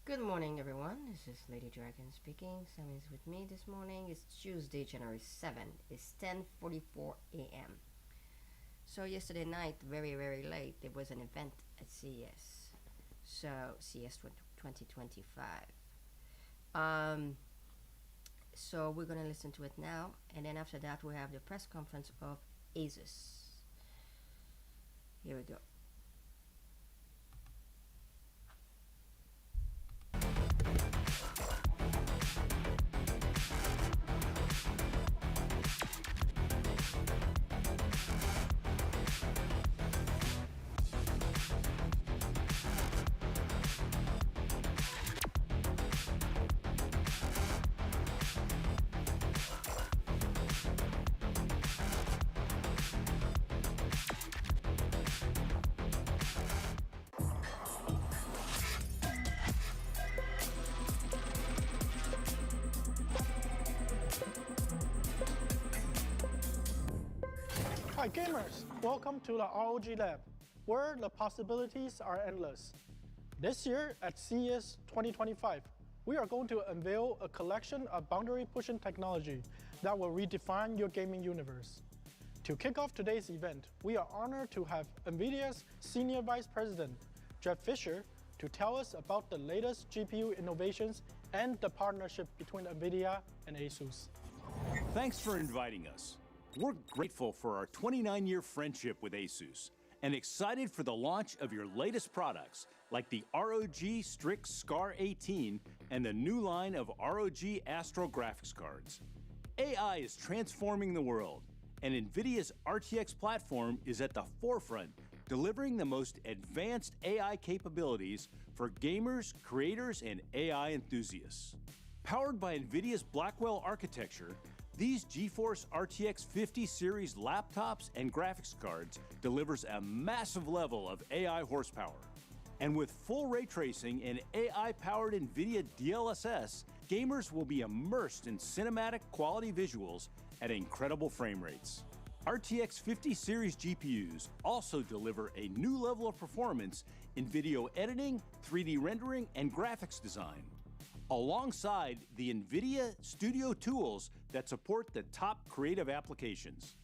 Good morning, everyone. This is LadyDragon speaking. Sam is with me this morning. It's Tuesday, January 7th. It's 10:44 a.m. So yesterday night, very late, there was an event at CES. So CES 2025. So we're gonna listen to it now, and then after that we have the press conference of ASUS. Here we go. Hi gamers, welcome to the ROG Lab, where the possibilities are endless. This year at CES 2025, we are going to unveil a collection of boundary-pushing technology that will redefine your gaming universe. To kick off today's event, we are honored to have NVIDIA's Senior Vice President, Jeff Fisher, to tell us about the latest GPU innovations and the partnership between NVIDIA and ASUS. Thanks for inviting us. We're grateful for our 29-year friendship with ASUS and excited for the launch of your latest products like the ROG Strix Scar 18 and the new line of ROG Astro graphics cards. AI is transforming the world, and NVIDIA's RTX platform is at the forefront, delivering the most advanced AI capabilities for gamers, creators, and AI enthusiasts. Powered by NVIDIA's Blackwell architecture, these GeForce RTX 50 series laptops and graphics cards delivers a massive level of AI horsepower. And with full ray tracing and AI-powered NVIDIA DLSS, gamers will be immersed in cinematic quality visuals at incredible frame rates. RTX 50 series GPUs also deliver a new level of performance in video editing, 3D rendering, and graphics design, alongside the NVIDIA Studio tools that support the top creative applications.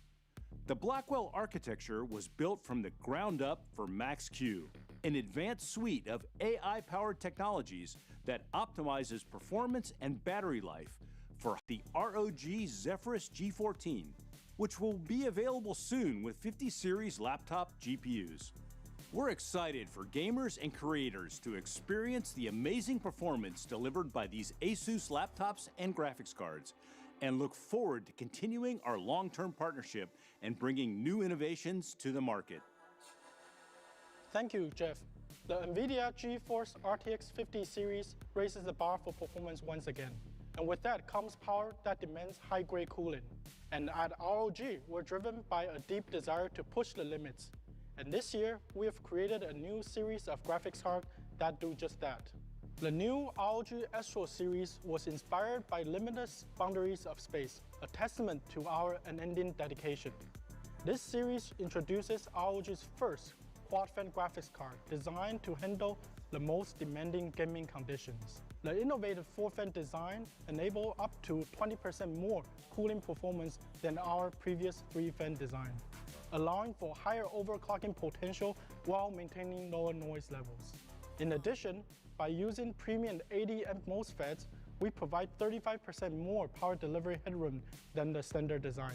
The Blackwell architecture was built from the ground up for Max-Q, an advanced suite of AI-powered technologies that optimizes performance and battery life for the ROG Zephyrus G14, which will be available soon with 50 series laptop GPUs. We're excited for gamers and creators to experience the amazing performance delivered by these ASUS laptops and graphics cards, and look forward to continuing our long-term partnership and bringing new innovations to the market. Thank you, Jeff. The NVIDIA GeForce RTX 50 series raises the bar for performance once again. And with that comes power that demands high-grade cooling. And at ROG, we're driven by a deep desire to push the limits. And this year, we have created a new series of graphics cards that do just that. The new ROG Astro series was inspired by limitless boundaries of space, a testament to our unending dedication. This series introduces ROG's first quad-fan graphics card designed to handle the most demanding gaming conditions. The innovative 4-fan design enables up to 20% more cooling performance than our previous 3-fan design, allowing for higher overclocking potential while maintaining lower noise levels. In addition, by using premium 80 amp MOSFETs, we provide 35% more power delivery headroom than the standard design,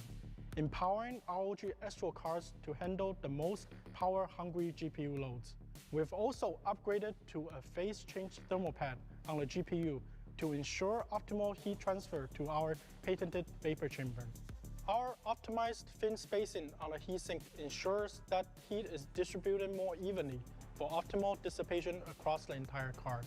empowering ROG Astro cards to handle the most power-hungry GPU loads. We've also upgraded to a phase change thermal pad on the GPU to ensure optimal heat transfer to our patented vapor chamber. Our optimized fin spacing on the heatsink ensures that heat is distributed more evenly for optimal dissipation across the entire card.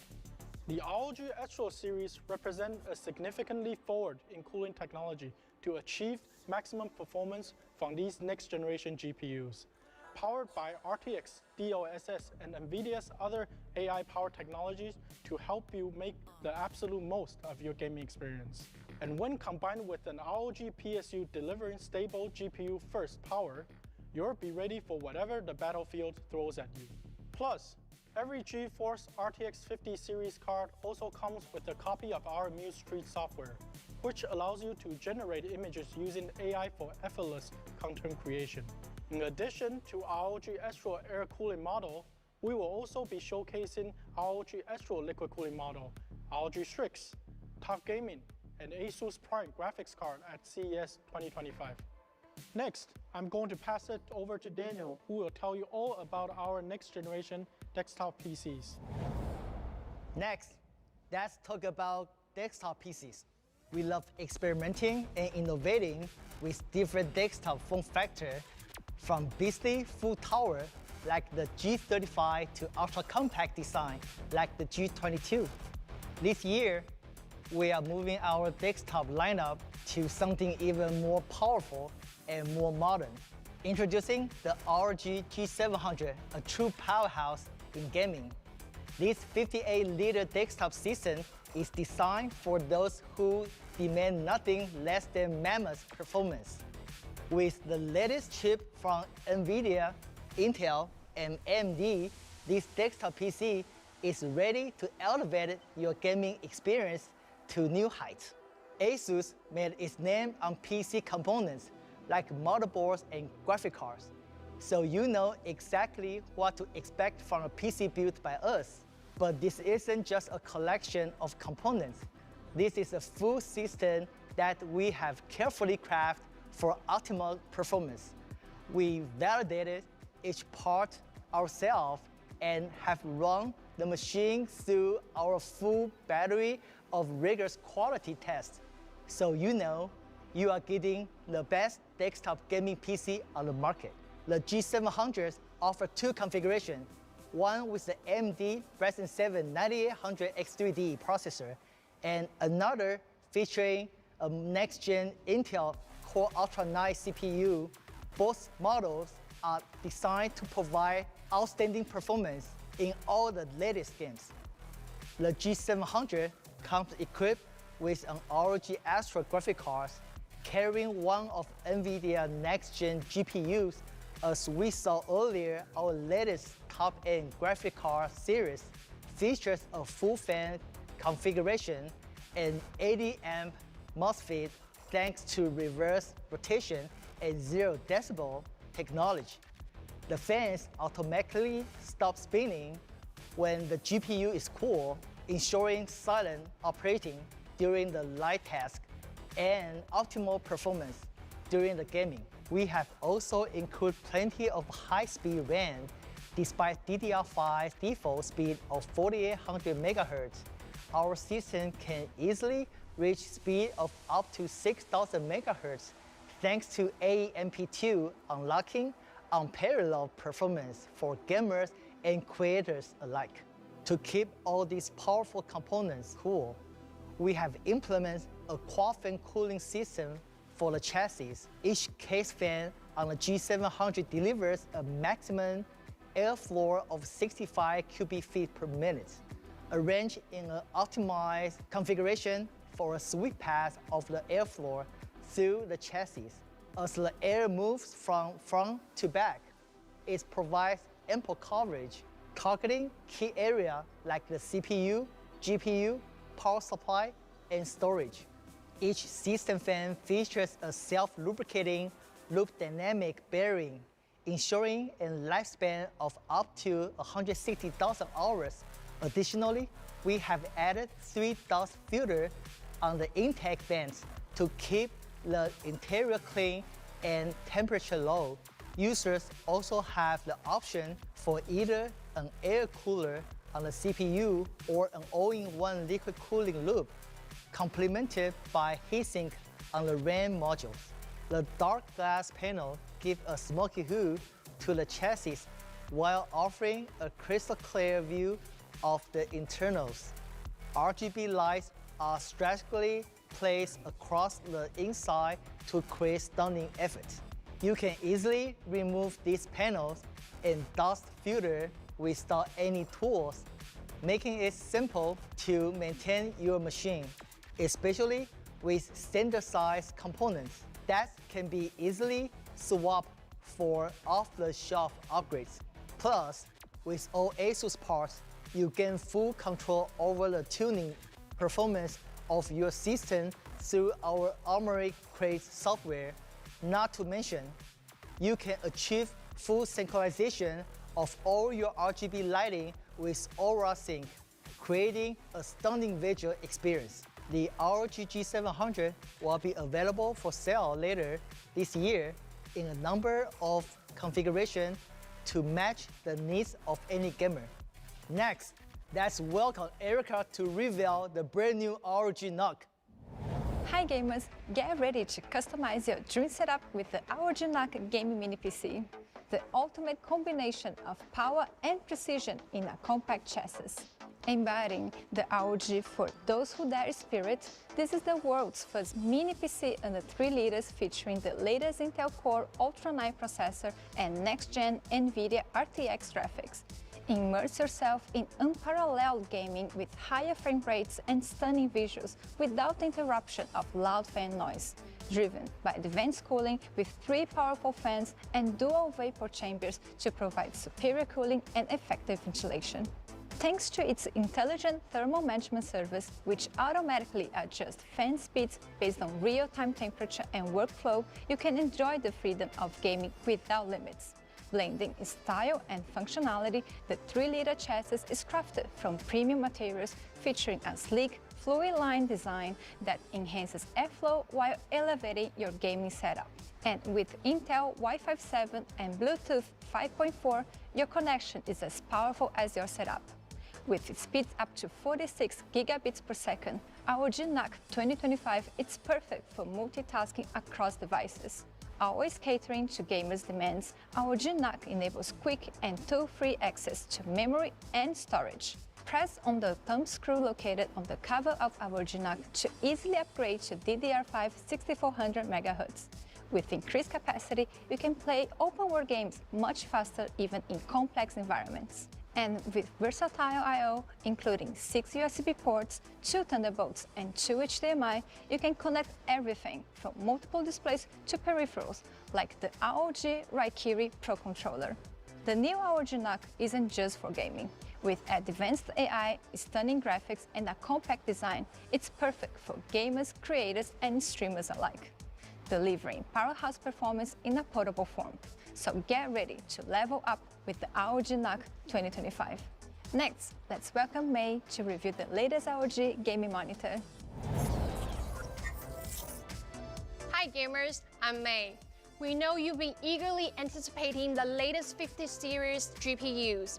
The ROG Astro series represents a significant leap forward in cooling technology to achieve maximum performance from these next-generation GPUs, powered by RTX, DLSS, and NVIDIA's other AI-powered technologies to help you make the absolute most of your gaming experience. And when combined with an ROG PSU delivering stable GPU-first power, you'll be ready for whatever the battlefield throws at you. Plus, Every GeForce RTX 50 series card also comes with a copy of our Muse Street software, which allows you to generate images using AI for effortless content creation. In addition to ROG Astro air cooling model, we will also be showcasing ROG Astro liquid cooling model, ROG Strix, TUF Gaming, and ASUS Prime graphics card at CES 2025. Next, I'm going to pass it over to Daniel, who will tell you all about our next generation desktop PCs. Next, let's talk about desktop PCs. We love experimenting and innovating with different desktop form factors, from beastly full tower like the G35 to ultra compact design like the G22. This year, we are moving our desktop lineup to something even more powerful and more modern. Introducing the ROG G700, a true powerhouse in gaming. This 58-liter desktop system is designed for those who demand nothing less than mammoth performance. With the latest chip from NVIDIA, Intel, and AMD, this desktop PC is ready to elevate your gaming experience to new heights. ASUS made its name on PC components like motherboards and graphic cards, so you know exactly what to expect from a PC built by us. But this isn't just a collection of components. This is a full system that we have carefully crafted for optimal performance. We validated each part ourselves and have run the machine through our full battery of rigorous quality tests, so you know you are getting the best desktop gaming PC on the market. The G700s offer two configurations, one with the AMD Ryzen 7 9800 X3D processor, and another featuring a next-gen Intel Core Ultra 9 CPU. Both models are designed to provide outstanding performance in all the latest games. The G700 comes equipped with an ROG Astro graphic card, carrying one of NVIDIA next-gen GPUs. As we saw earlier, our latest top-end graphic card series features a full fan configuration and 80 amp MOSFET thanks to reverse rotation and 0 decibel technology. The fans automatically stop spinning when the GPU is cool, ensuring silent operating during the light task and optimal performance during the gaming. We have also included plenty of high-speed RAM. Despite DDR5's default speed of 4800 MHz, our system can easily reach speed of up to 6000 MHz thanks to AEMP2 unlocking unparalleled performance for gamers and creators alike. To keep all these powerful components cool, we have implemented a quad-fan cooling system for the chassis. Each case fan on the G700 delivers a maximum airflow of 65 cubic feet per minute, arranged in an optimized configuration for a sweep path of the airflow through the chassis. As the air moves from front to back, it provides ample coverage, targeting key areas like the CPU, GPU, power supply, and storage. Each system fan features a self-lubricating loop dynamic bearing, ensuring a lifespan of up to 160,000 hours. Additionally, we have added 3 dust filters on the intake vents to keep the interior clean and temperature low. Users also have the option for either an air cooler on the CPU or an all-in-one liquid cooling loop, complemented by heatsink on the RAM modules. The dark glass panel gives a smoky hue to the chassis while offering a crystal clear view of the internals. RGB lights are strategically placed across the inside to create stunning effects. You can easily remove these panels and dust filter without any tools, making it simple to maintain your machine, especially with standard-sized components that can be easily swapped for off-the-shelf upgrades. Plus, With all ASUS parts, you gain full control over the tuning performance of your system through our Armory Crate software. Not to mention, you can achieve full synchronization of all your RGB lighting with Aura Sync, creating a stunning visual experience. The ROG G700 will be available for sale later this year in a number of configurations to match the needs of any gamer. Next, let's welcome Erica to reveal the brand new ROG NUC. Hi gamers, get ready to customize your dream setup with the ROG NUC gaming mini PC. The ultimate combination of power and precision in a compact chassis. Embodying the ROG for those who dare spirit, this is the world's first mini PC under 3 liters featuring the latest Intel Core Ultra 9 processor and next-gen NVIDIA RTX graphics. Immerse yourself in unparalleled gaming with higher frame rates and stunning visuals without the interruption of loud fan noise. Driven by advanced cooling with 3 powerful fans and dual vapor chambers to provide superior cooling and effective ventilation. Thanks to its intelligent thermal management service, which automatically adjusts fan speeds based on real-time temperature and workflow, you can enjoy the freedom of gaming without limits. Blending in style and functionality, the 3-liter chassis is crafted from premium materials featuring a sleek, fluid-line design that enhances airflow while elevating your gaming setup. And with Intel Wi-Fi 7 and Bluetooth 5.4, your connection is as powerful as your setup. With speeds up to 46 gigabits per second, ROG NUC 2025 is perfect for multitasking across devices. Always catering to gamers' demands, ROG NUC enables quick and tool-free access to memory and storage. Press on the thumb screw located on the cover of ROG NUC to easily upgrade to DDR5 6400 MHz. With increased capacity, you can play open-world games much faster even in complex environments. And with versatile I/O, including 6 USB ports, 2 Thunderbolts, and 2 HDMI, you can connect everything from multiple displays to peripherals, like the ROG Raikiri Pro Controller. The new ROG NUC isn't just for gaming. With advanced AI, stunning graphics, and a compact design, it's perfect for gamers, creators, and streamers alike, delivering powerhouse performance in a portable form. So get ready to level up with the ROG NUC 2025. Next, let's welcome May to review the latest ROG gaming monitor. Hi gamers, I'm May. We know you've been eagerly anticipating the latest 50 series GPUs.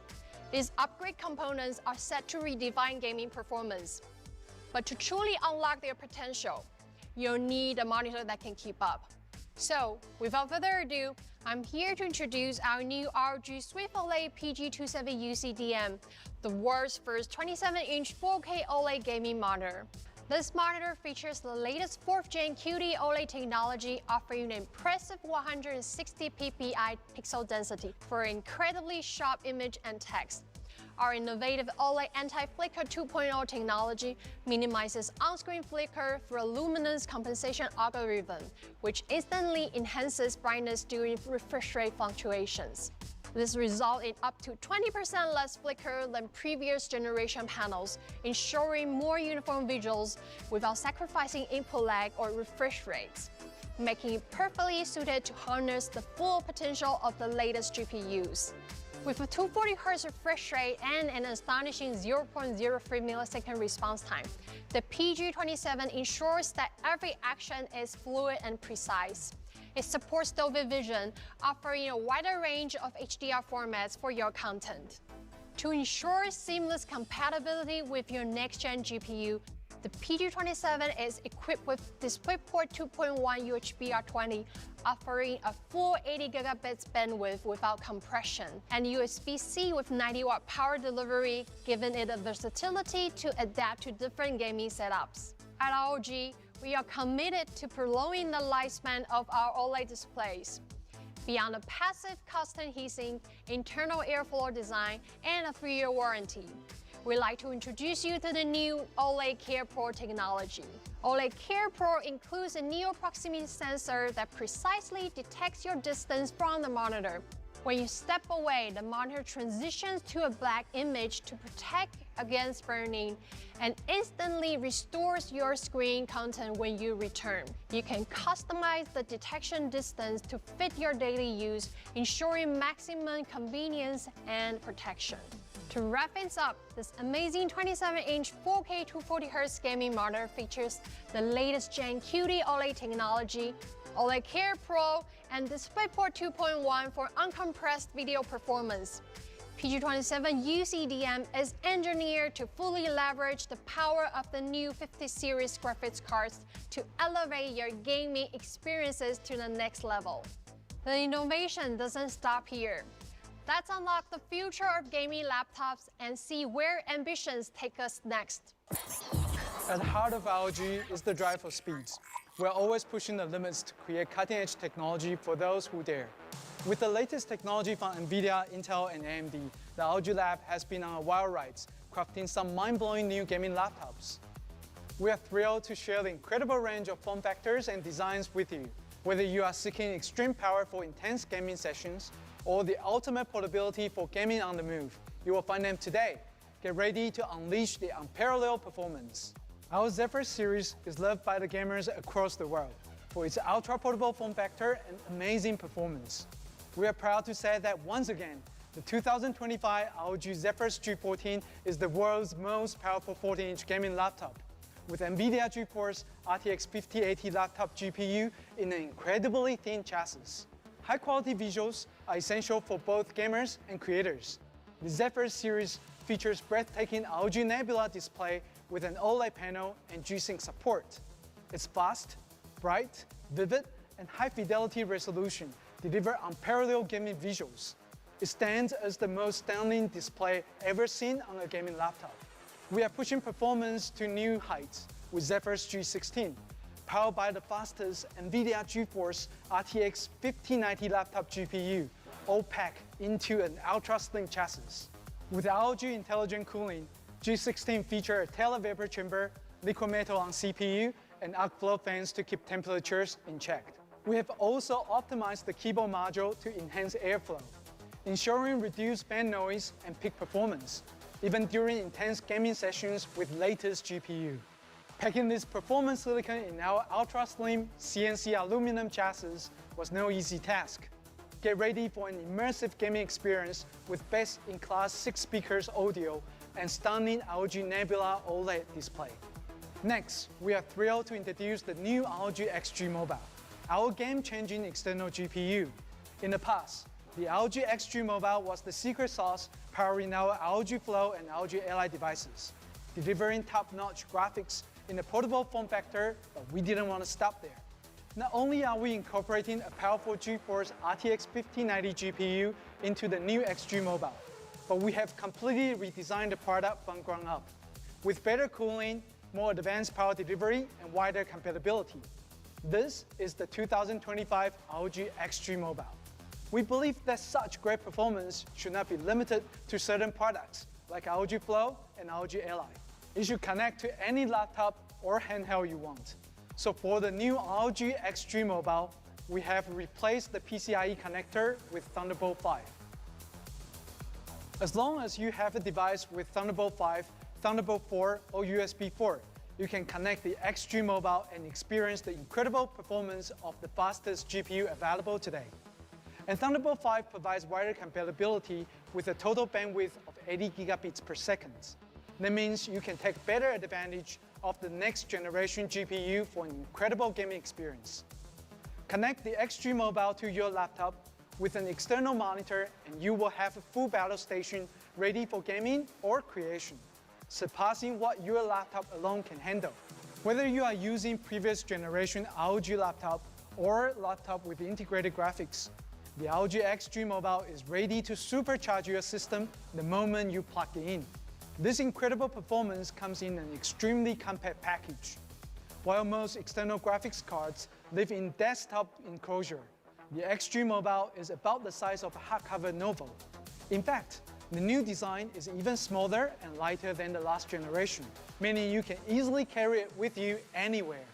These upgrade components are set to redefine gaming performance. But to truly unlock their potential, you'll need a monitor that can keep up. So, without further ado, I'm here to introduce our new ROG Swift OLED PG27UC DM, the world's first 27-inch 4K OLED gaming monitor. This monitor features the latest 4th-gen QD OLED technology, offering an impressive 160 ppi pixel density for incredibly sharp image and text. Our innovative OLED anti-flicker 2.0 technology minimizes on-screen flicker through a luminance compensation algorithm, which instantly enhances brightness during refresh rate fluctuations. This results in up to 20% less flicker than previous generation panels, ensuring more uniform visuals without sacrificing input lag or refresh rates, making it perfectly suited to harness the full potential of the latest GPUs. With a 240Hz refresh rate and an astonishing 0.03 millisecond response time, the PG27 ensures that every action is fluid and precise. It supports Dolby Vision, offering a wider range of HDR formats for your content. To ensure seamless compatibility with your next-gen GPU, the PG27 is equipped with DisplayPort 2.1 USB R20, offering a full 80 gigabits bandwidth without compression, and USB-C with 90-watt power delivery, giving it a versatility to adapt to different gaming setups. At ROG, we are committed to prolonging the lifespan of our OLED displays. Beyond a passive custom heatsink, internal airflow design, and a 3-year warranty, we'd like to introduce you to the new OLED Care Pro technology. OLED Care Pro includes a neo proximity sensor that precisely detects your distance from the monitor. When you step away, the monitor transitions to a black image to protect against burning and instantly restores your screen content when you return. You can customize the detection distance to fit your daily use, ensuring maximum convenience and protection. To wrap things up, this amazing 27-inch 4K 240Hz gaming monitor features the latest Gen QD OLED technology, OLED Care Pro, and DisplayPort 2.1 for uncompressed video performance. PG27 UCDM is engineered to fully leverage the power of the new 50 series graphics cards to elevate your gaming experiences to the next level. The innovation doesn't stop here. Let's unlock the future of gaming laptops and see where ambitions take us next. At the heart of ROG is the drive for speeds. We're always pushing the limits to create cutting-edge technology for those who dare. With the latest technology from NVIDIA, Intel, and AMD, the ROG Lab has been on a wild ride, crafting some mind-blowing new gaming laptops. We are thrilled to share the incredible range of form factors and designs with you. Whether you are seeking extreme power for intense gaming sessions or the ultimate portability for gaming on the move, you will find them today. Get ready to unleash the unparalleled performance. Our Zephyr series is loved by the gamers across the world for its ultra-portable form factor and amazing performance. We are proud to say that once again, the 2025 ROG Zephyrus G14 is the world's most powerful 14-inch gaming laptop, with NVIDIA GeForce RTX 5080 laptop GPU in an incredibly thin chassis. High-quality visuals are essential for both gamers and creators. The Zephyrus series features breathtaking ROG Nebula display with an OLED panel and G-Sync support. Its fast, bright, vivid, and high-fidelity resolution deliver unparalleled gaming visuals. It stands as the most stunning display ever seen on a gaming laptop. We are pushing performance to new heights with Zephyrus G16, powered by the fastest NVIDIA GeForce RTX 5090 laptop GPU, all packed into an ultra-slim chassis. With ROG Intelligent Cooling, G16 features a tailor vapor chamber, liquid metal on CPU, and arc flow fans to keep temperatures in check. We have also optimized the keyboard module to enhance airflow, ensuring reduced fan noise and peak performance, even during intense gaming sessions with latest GPU. Packing this performance silicon in our ultra-slim CNC aluminum chassis was no easy task. Get ready for an immersive gaming experience with best-in-class 6 speakers audio and stunning ROG Nebula OLED display. Next, we are thrilled to introduce the new ROG XG Mobile, our game-changing external GPU. In the past, the ROG XG Mobile was the secret sauce powering our ROG Flow and ROG Ally devices, delivering top-notch graphics in a portable form factor, but we didn't want to stop there. Not only are we incorporating a powerful GeForce RTX 5090 GPU into the new XG Mobile, but we have completely redesigned the product from ground up, with better cooling, more advanced power delivery, and wider compatibility. This is the 2025 ROG XG Mobile. We believe that such great performance should not be limited to certain products, like ROG Flow and ROG Ally. It should connect to any laptop or handheld you want. So for the new ROG XG Mobile, we have replaced the PCIe connector with Thunderbolt 5. As long as you have a device with Thunderbolt 5, Thunderbolt 4, or USB 4, you can connect the XG Mobile and experience the incredible performance of the fastest GPU available today. And Thunderbolt 5 provides wider compatibility with a total bandwidth of 80 gigabits per second. That means you can take better advantage of the next generation GPU for an incredible gaming experience. Connect the XG Mobile to your laptop with an external monitor and you will have a full battle station ready for gaming or creation, surpassing what your laptop alone can handle. Whether you are using previous generation ROG laptop or laptop with integrated graphics, the ROG XG Mobile is ready to supercharge your system the moment you plug it in. This incredible performance comes in an extremely compact package. While most external graphics cards live in desktop enclosure, the XG Mobile is about the size of a hardcover novel. In fact, the new design is even smaller and lighter than the last generation, meaning you can easily carry it with you anywhere.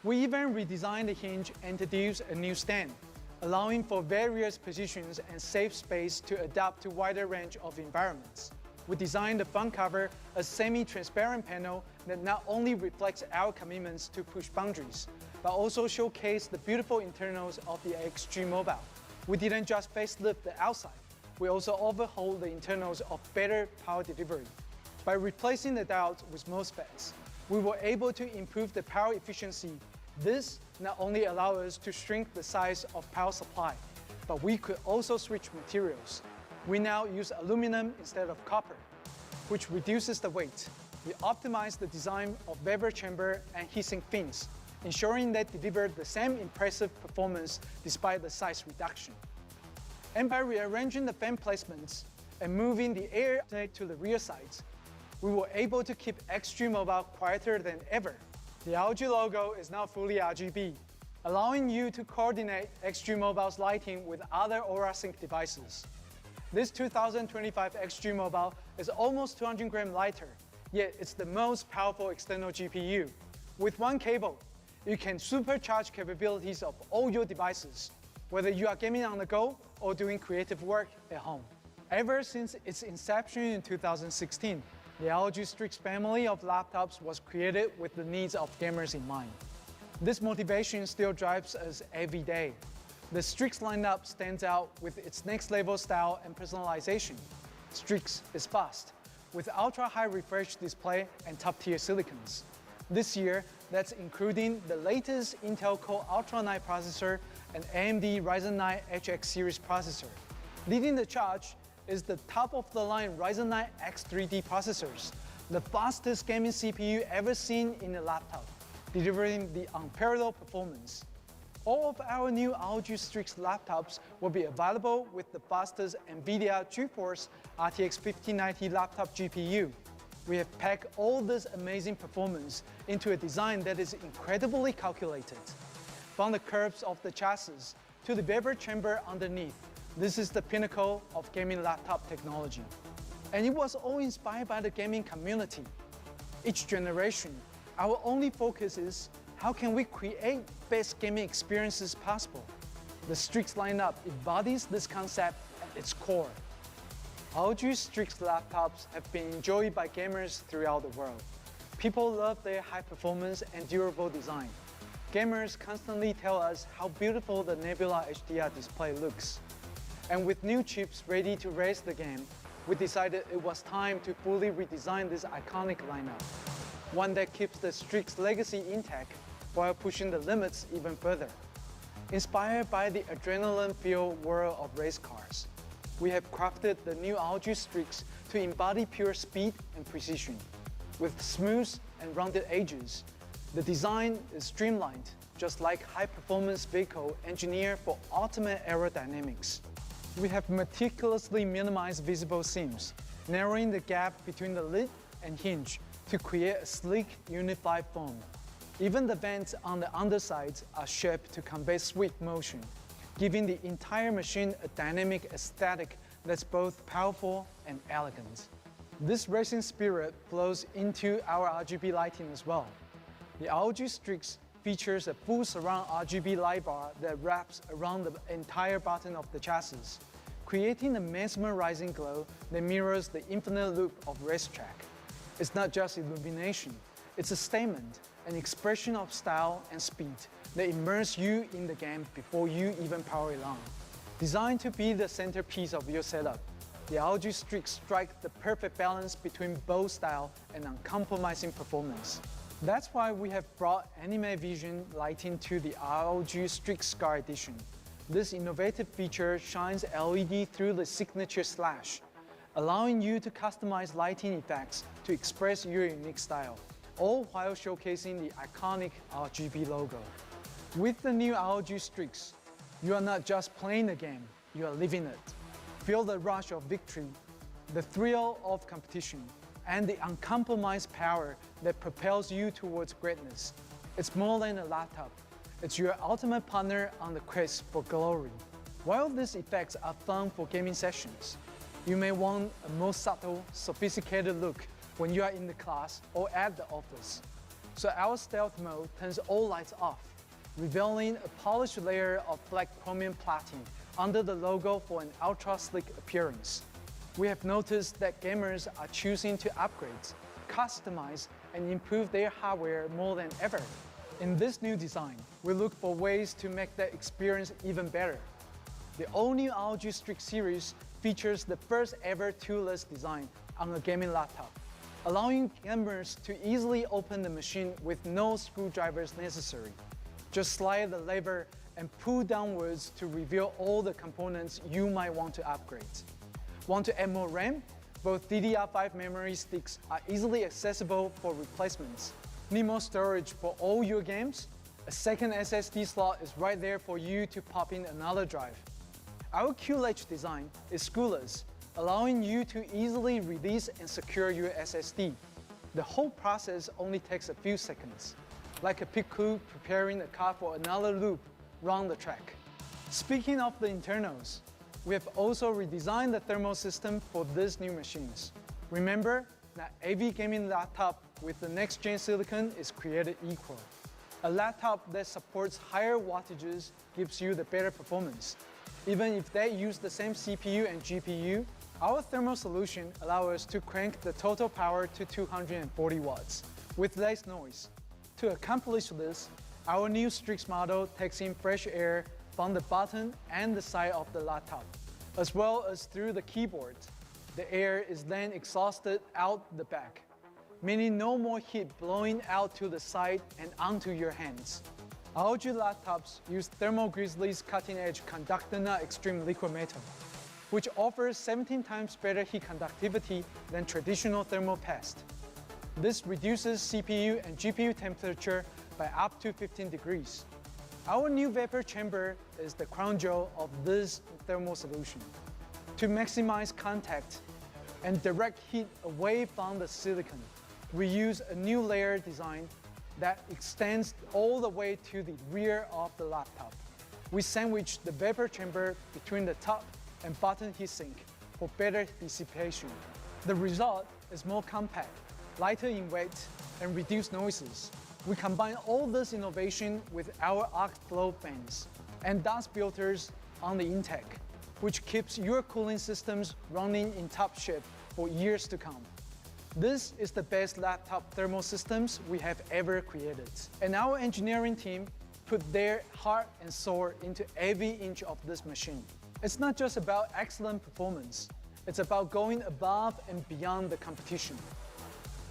We even redesigned the hinge and introduced a new stand, allowing for various positions and safe space to adapt to wider range of environments. We designed the front cover a semi-transparent panel that not only reflects our commitments to push boundaries, but also showcase the beautiful internals of the XG Mobile. We didn't just facelift the outside, we also overhauled the internals of better power delivery. By replacing the diodes with MOSFETs, we were able to improve the power efficiency. This not only allowed us to shrink the size of power supply, but we could also switch materials. We now use aluminum instead of copper, which reduces the weight. We optimized the design of bevel chamber and heatsink fins, ensuring they deliver the same impressive performance despite the size reduction. And by rearranging the fan placements and moving the air intake to the rear sides, we were able to keep XG Mobile quieter than ever. The ROG logo is now fully RGB, allowing you to coordinate XG Mobile's lighting with other AuraSync devices. This 2025 XG Mobile is almost 200 grams lighter, yet it's the most powerful external GPU. With one cable, you can supercharge capabilities of all your devices, whether you are gaming on the go or doing creative work at home. Ever since its inception in 2016, the ROG Strix family of laptops was created with the needs of gamers in mind. This motivation still drives us every day. The Strix lineup stands out with its next-level style and personalization. Strix is fast, with ultra-high refresh display and top-tier silicons. This year, that's including the latest Intel Core Ultra 9 processor and AMD Ryzen 9 HX series processor. Leading the charge is the top-of-the-line Ryzen 9 X3D processors, the fastest gaming CPU ever seen in a laptop, delivering the unparalleled performance. All of our new ROG Strix laptops will be available with the fastest NVIDIA GeForce RTX 5090 laptop GPU. We have packed all this amazing performance into a design that is incredibly calculated. From the curves of the chassis to the bevel chamber underneath, this is the pinnacle of gaming laptop technology. And it was all inspired by the gaming community. Each generation, our only focus is how can we create best gaming experiences possible? The Strix lineup embodies this concept at its core. ROG Strix laptops have been enjoyed by gamers throughout the world. People love their high performance and durable design. Gamers constantly tell us how beautiful the Nebula HDR display looks. And with new chips ready to raise the game, we decided it was time to fully redesign this iconic lineup. One that keeps the Strix legacy intact while pushing the limits even further. Inspired by the adrenaline-filled world of race cars, we have crafted the new ROG Strix to embody pure speed and precision. With smooth and rounded edges, the design is streamlined, just like high-performance vehicle engineered for ultimate aerodynamics. We have meticulously minimized visible seams, narrowing the gap between the lid and hinge to create a sleek, unified form. Even the vents on the undersides are shaped to convey swift motion, giving the entire machine a dynamic aesthetic that's both powerful and elegant. This racing spirit flows into our RGB lighting as well. The ROG Strix features a full surround RGB light bar that wraps around the entire bottom of the chassis, creating a mesmerizing glow that mirrors the infinite loop of racetrack. It's not just illumination, it's a statement, an expression of style and speed that immerse you in the game before you even power it on. Designed to be the centerpiece of your setup, the ROG Strix strikes the perfect balance between bold style and uncompromising performance. That's why we have brought Anime Vision lighting to the ROG Strix Scar Edition. This innovative feature shines LED through the signature slash, allowing you to customize lighting effects to express your unique style, all while showcasing the iconic RGB logo. With the new ROG Strix, you are not just playing the game, you are living it. Feel the rush of victory, the thrill of competition, and the uncompromised power that propels you towards greatness. It's more than a laptop. It's your ultimate partner on the quest for glory. While these effects are fun for gaming sessions, you may want a more subtle, sophisticated look when you are in the class or at the office. So our stealth mode turns all lights off, revealing a polished layer of black chromium plating under the logo for an ultra-sleek appearance. We have noticed that gamers are choosing to upgrade, customize, and improve their hardware more than ever. In this new design, we look for ways to make that experience even better. The all-new ROG Strix series features the first ever toolless design on a gaming laptop, allowing gamers to easily open the machine with no screwdrivers necessary. Just slide the lever and pull downwards to reveal all the components you might want to upgrade. Want to add more RAM? Both DDR5 memory sticks are easily accessible for replacements. Need more storage for all your games? A second SSD slot is right there for you to pop in another drive. Our QLedge design is screw-less, allowing you to easily release and secure your SSD. The whole process only takes a few seconds, like a pit crew preparing a car for another loop round the track. Speaking of the internals, we have also redesigned the thermal system for these new machines. Remember that every gaming laptop with the next-gen silicon is created equal. A laptop that supports higher wattages gives you the better performance. Even if they use the same CPU and GPU, our thermal solution allows us to crank the total power to 240 watts with less noise. To accomplish this, our new Strix model takes in fresh air from the bottom and the side of the laptop, as well as through the keyboard. The air is then exhausted out the back, meaning no more heat blowing out to the side and onto your hands. ROG laptops use Thermal Grizzly's cutting-edge Conductor Extreme liquid metal, which offers 17 times better heat conductivity than traditional thermal paste. This reduces CPU and GPU temperature by up to 15 degrees. Our new vapor chamber is the crown jewel of this thermal solution. To maximize contact and direct heat away from the silicon, we use a new layer design that extends all the way to the rear of the laptop. We sandwich the vapor chamber between the top and bottom heatsink for better dissipation. The result is more compact, lighter in weight, and reduced noises. We combine all this innovation with our arc flow fans and dust filters on the intake, which keeps your cooling systems running in top shape for years to come. This is the best laptop thermal systems we have ever created. And our engineering team put their heart and soul into every inch of this machine. It's not just about excellent performance, it's about going above and beyond the competition.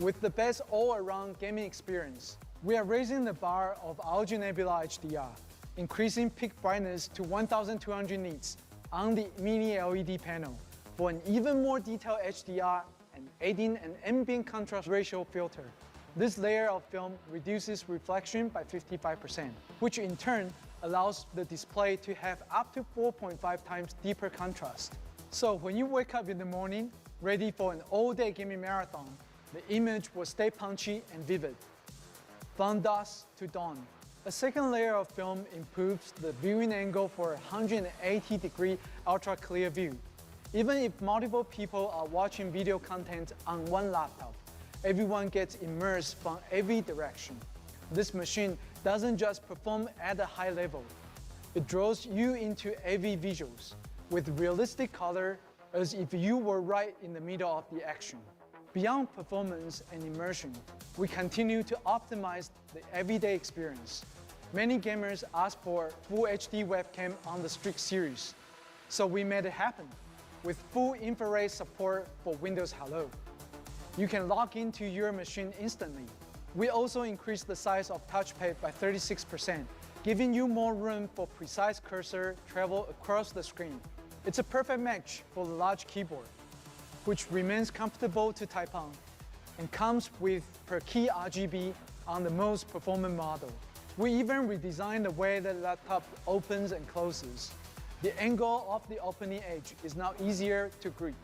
With the best all-around gaming experience, we are raising the bar of ROG Nebula HDR, increasing peak brightness to 1200 nits on the mini LED panel for an even more detailed HDR and adding an ambient contrast ratio filter. This layer of film reduces reflection by 55%, which in turn allows the display to have up to 4.5 times deeper contrast. So when you wake up in the morning, ready for an all-day gaming marathon, the image will stay punchy and vivid. From dusk to dawn. A second layer of film improves the viewing angle for a 180-degree ultra-clear view. Even if multiple people are watching video content on one laptop, everyone gets immersed from every direction. This machine doesn't just perform at a high level. It draws you into every visuals with realistic color as if you were right in the middle of the action. Beyond performance and immersion, we continue to optimize the everyday experience. Many gamers ask for full HD webcam on the Strix series, so we made it happen with full infrared support for Windows Hello. You can log into your machine instantly. We also increased the size of touchpad by 36%, giving you more room for precise cursor travel across the screen. It's a perfect match for the large keyboard, which remains comfortable to type on, and comes with per key RGB on the most performant model. We even redesigned the way the laptop opens and closes. The angle of the opening edge is now easier to grip,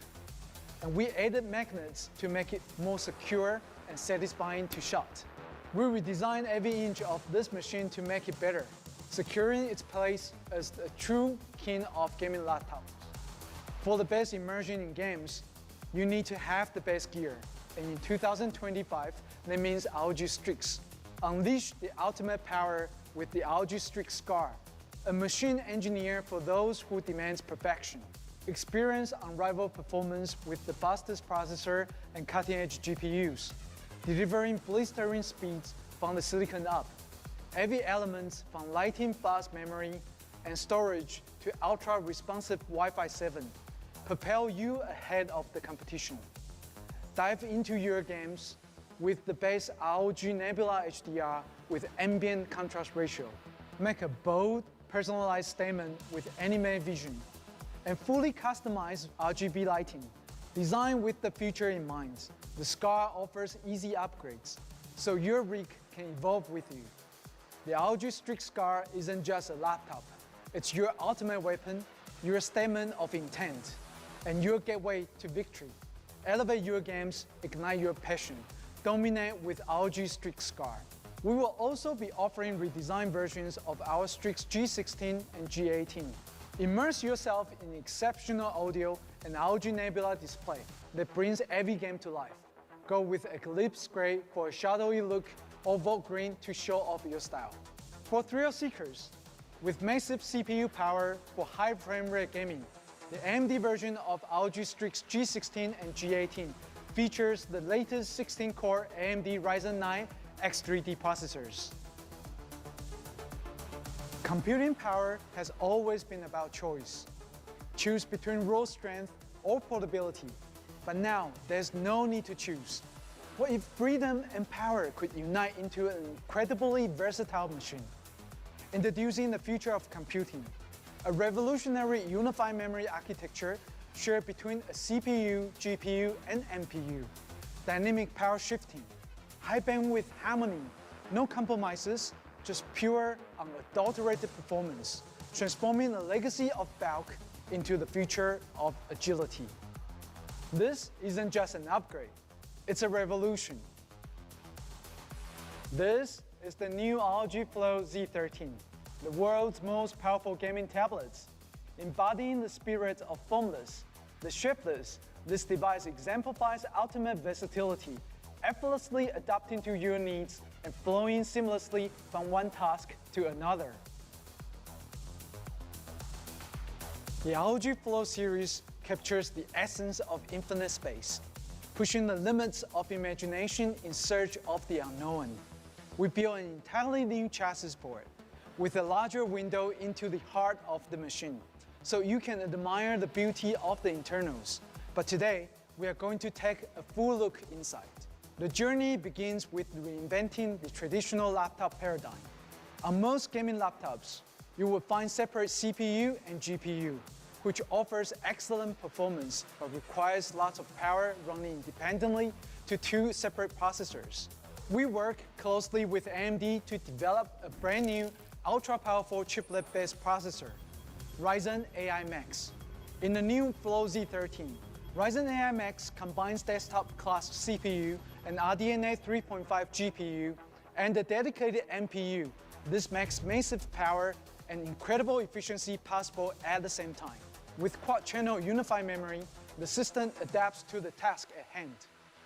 and we added magnets to make it more secure and satisfying to shot. We redesigned every inch of this machine to make it better, securing its place as a true king of gaming laptops. For the best immersion in games, you need to have the best gear, and in 2025, that means ROG Strix. Unleash the ultimate power with the ROG Strix SCAR, a machine engineered for those who demand perfection. Experience unrivaled performance with the fastest processor and cutting-edge GPUs, delivering blistering speeds from the silicon up. Every element from lighting fast memory and storage to ultra-responsive Wi-Fi 7 propel you ahead of the competition. Dive into your games with the base ROG Nebula HDR with ambient contrast ratio. Make a bold, personalized statement with anime vision. And fully customized RGB lighting. Designed with the future in mind, the SCAR offers easy upgrades, so your rig can evolve with you. The ROG Strix SCAR isn't just a laptop. It's your ultimate weapon, your statement of intent, and your gateway to victory. Elevate your games, ignite your passion, dominate with ROG Strix SCAR. We will also be offering redesigned versions of our Strix G16 and G18. Immerse yourself in exceptional audio and ROG Nebula display that brings every game to life. Go with Eclipse Gray for a shadowy look or Volt Green to show off your style. For thrill seekers, with massive CPU power for high frame rate gaming, the AMD version of ROG Strix G16 and G18 features the latest 16-core AMD Ryzen 9 X3D processors. Computing power has always been about choice. Choose between raw strength or portability, but now there's no need to choose. What if freedom and power could unite into an incredibly versatile machine? Introducing the future of computing, a revolutionary unified memory architecture shared between a CPU, GPU, and NPU. Dynamic power shifting, high bandwidth harmony, no compromises, just pure, unadulterated performance, transforming the legacy of bulk into the future of agility. This isn't just an upgrade, it's a revolution. This is the new ROG Flow Z13, the world's most powerful gaming tablets. Embodying the spirit of formless, the shapeless, this device exemplifies ultimate versatility, effortlessly adapting to your needs and flowing seamlessly from one task to another. The ROG Flow series captures the essence of infinite space, pushing the limits of imagination in search of the unknown. We built an entirely new chassis for it, with a larger window into the heart of the machine, so you can admire the beauty of the internals. But today, we are going to take a full look inside. The journey begins with reinventing the traditional laptop paradigm. On most gaming laptops, you will find separate CPU and GPU, which offers excellent performance but requires lots of power running independently to two separate processors. We work closely with AMD to develop a brand new ultra-powerful chiplet-based processor, Ryzen AI Max. In the new Flow Z13, Ryzen AI Max combines desktop-class CPU and RDNA 3.5 GPU and a dedicated NPU. This makes massive power and incredible efficiency possible at the same time. With quad-channel unified memory, the system adapts to the task at hand.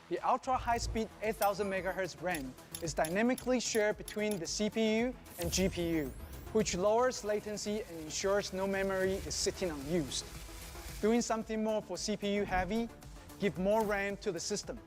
The ultra-high-speed 8000 MHz RAM is dynamically shared between the CPU and GPU, which lowers latency and ensures no memory is sitting unused. Doing something more for CPU heavy, give more RAM to the system.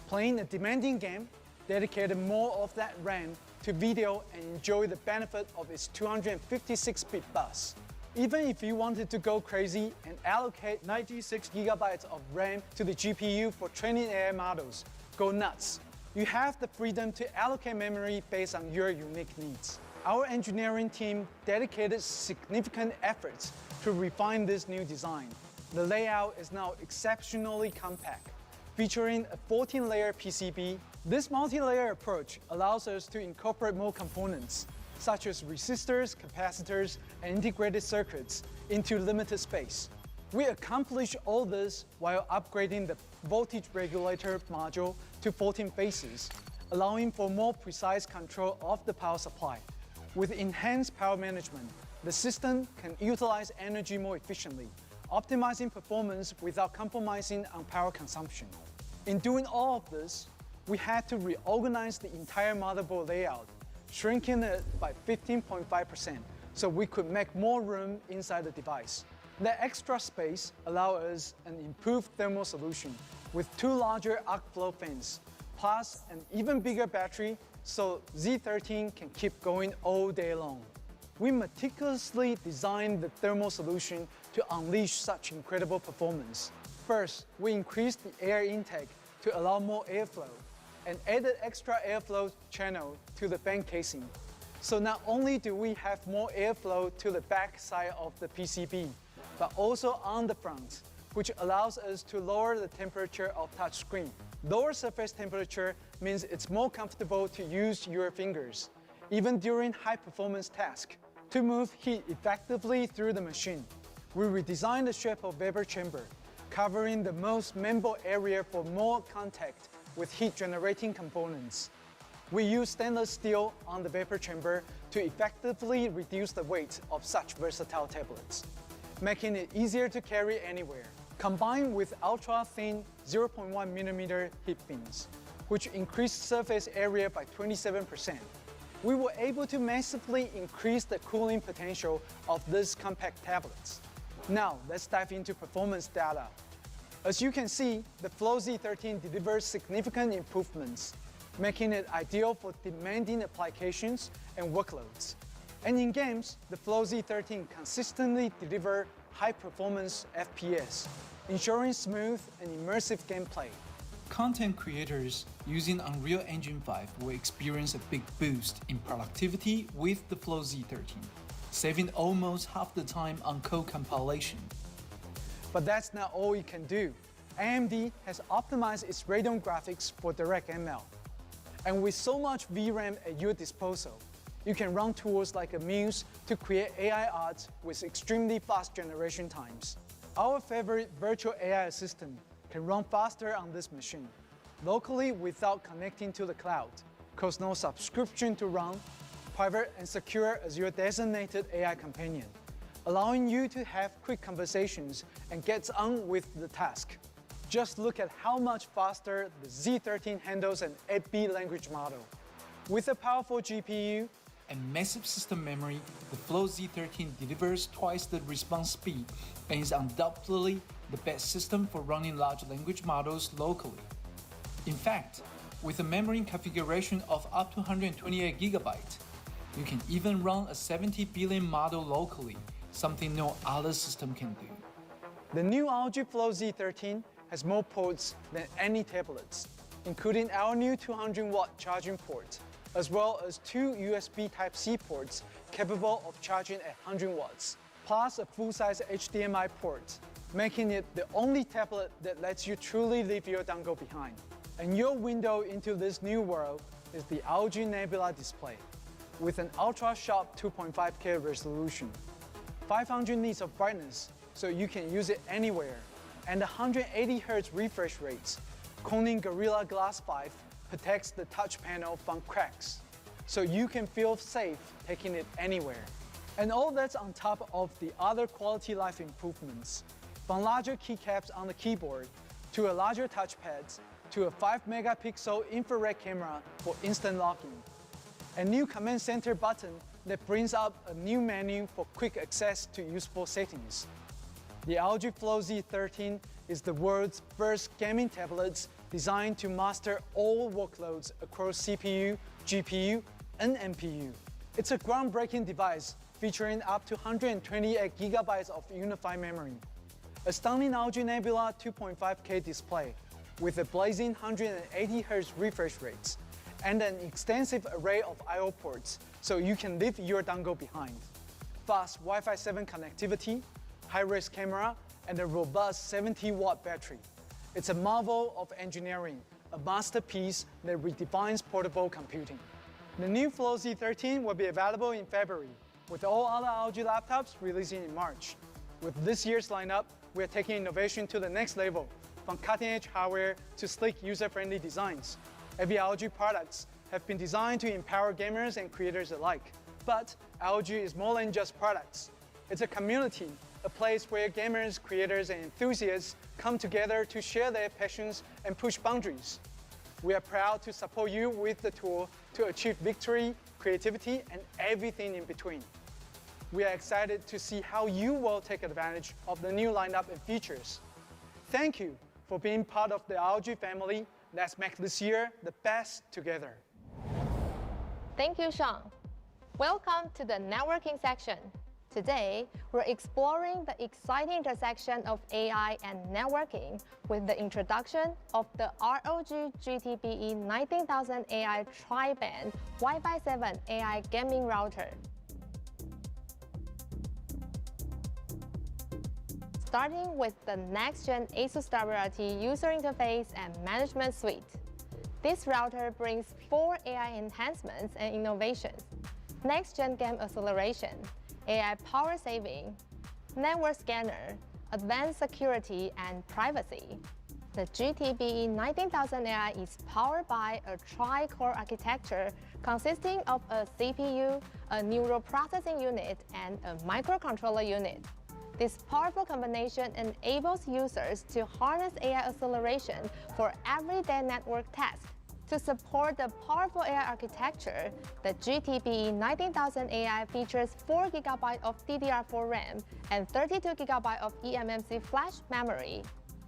Playing a demanding game, dedicate more of that RAM to video and enjoy the benefit of its 256-bit bus. Even if you wanted to go crazy and allocate 96 GB of RAM to the GPU for training AI models, go nuts. You have the freedom to allocate memory based on your unique needs. Our engineering team dedicated significant efforts to refine this new design. The layout is now exceptionally compact, featuring a 14-layer PCB. This multi-layer approach allows us to incorporate more components, such as resistors, capacitors, and integrated circuits, into limited space. We accomplish all this while upgrading the voltage regulator module to 14 phases, allowing for more precise control of the power supply. With enhanced power management, the system can utilize energy more efficiently, optimizing performance without compromising on power consumption. In doing all of this, we had to reorganize the entire motherboard layout, shrinking it by 15.5% so we could make more room inside the device. The extra space allowed us an improved thermal solution with 2 larger arc flow fans, plus an even bigger battery so Z13 can keep going all day long. We meticulously designed the thermal solution to unleash such incredible performance. First, we increased the air intake to allow more airflow and added extra airflow channel to the fan casing. So not only do we have more airflow to the back side of the PCB, but also on the front, which allows us to lower the temperature of touchscreen. Lower surface temperature means it's more comfortable to use your fingers, even during high-performance tasks, to move heat effectively through the machine. We redesigned the shape of vapor chamber, covering the most member area for more contact with heat-generating components. We use stainless steel on the vapor chamber to effectively reduce the weight of such versatile tablets, making it easier to carry anywhere. Combined with ultra-thin 0.1mm heat fins, which increased surface area by 27%, we were able to massively increase the cooling potential of these compact tablets. Now, let's dive into performance data. As you can see, the Flow Z13 delivers significant improvements, making it ideal for demanding applications and workloads. And in games, the Flow Z13 consistently delivers high-performance FPS, ensuring smooth and immersive gameplay. Content creators using Unreal Engine 5 will experience a big boost in productivity with the Flow Z13, saving almost half the time on code compilation. But that's not all it can do. AMD has optimized its Radeon graphics for DirectML. And with so much VRAM at your disposal, you can run tools like a Muse to create AI art with extremely fast generation times. Our favorite virtual AI assistant can run faster on this machine, locally without connecting to the cloud, costs no subscription to run, private and secure as your designated AI companion, allowing you to have quick conversations and get on with the task. Just look at how much faster the Z13 handles an 8-bit language model. With a powerful GPU and massive system memory, the Flow Z13 delivers twice the response speed and is undoubtedly the best system for running large language models locally. In fact, with a memory configuration of up to 128 GB, you can even run a 70 billion model locally, something no other system can do. The new ROG Flow Z13 has more ports than any tablets, including our new 200-watt charging port, as well as 2 USB Type-C ports capable of charging at 100 watts, plus a full-size HDMI port, making it the only tablet that lets you truly leave your dongle behind. And your window into this new world is the ROG Nebula display, with an ultra-sharp 2.5K resolution, 500 nits of brightness so you can use it anywhere, and 180 Hz refresh rates. Corning Gorilla Glass 5 protects the touch panel from cracks, so you can feel safe taking it anywhere. And all that's on top of the other quality life improvements, from larger keycaps on the keyboard, to a larger touchpad, to a 5-megapixel infrared camera for instant login, a new command center button that brings up a new menu for quick access to useful settings. The ROG Flow Z13 is the world's first gaming tablet designed to master all workloads across CPU, GPU, and NPU. It's a groundbreaking device featuring up to 128 GB of unified memory, a stunning ROG Nebula 2.5K display with a blazing 180 Hz refresh rates, and an extensive array of I/O ports so you can leave your dongle behind. Fast Wi-Fi 7 connectivity, high-res camera, and a robust 70-watt battery. It's a marvel of engineering, a masterpiece that redefines portable computing. The new Flow Z13 will be available in February, with all other ROG laptops releasing in March. With this year's lineup, we are taking innovation to the next level, from cutting-edge hardware to sleek, user-friendly designs. Every ROG products have been designed to empower gamers and creators alike. But ROG is more than just products. It's a community, a place where gamers, creators, and enthusiasts come together to share their passions and push boundaries. We are proud to support you with the tool to achieve victory, creativity, and everything in between. We are excited to see how you will take advantage of the new lineup and features. Thank you for being part of the ROG family. Let's make this year the best together. Thank you, Sean. Welcome to the networking section. Today, we're exploring the exciting intersection of AI and networking with the introduction of the ROG GTBE 19000 AI tri-band Wi-Fi 7 AI gaming router. Starting with the next-gen ASUS WRT user interface and management suite. This router brings 4 AI enhancements and innovations: next-gen game acceleration, AI power saving, network scanner, advanced security, and privacy. The GTBE 19000 AI is powered by a tri-core architecture consisting of a CPU, a neural processing unit, and a microcontroller unit. This powerful combination enables users to harness AI acceleration for everyday network tasks. To support the powerful AI architecture, the GTBE 19000 AI features 4 GB of DDR4 RAM and 32 GB of eMMC flash memory.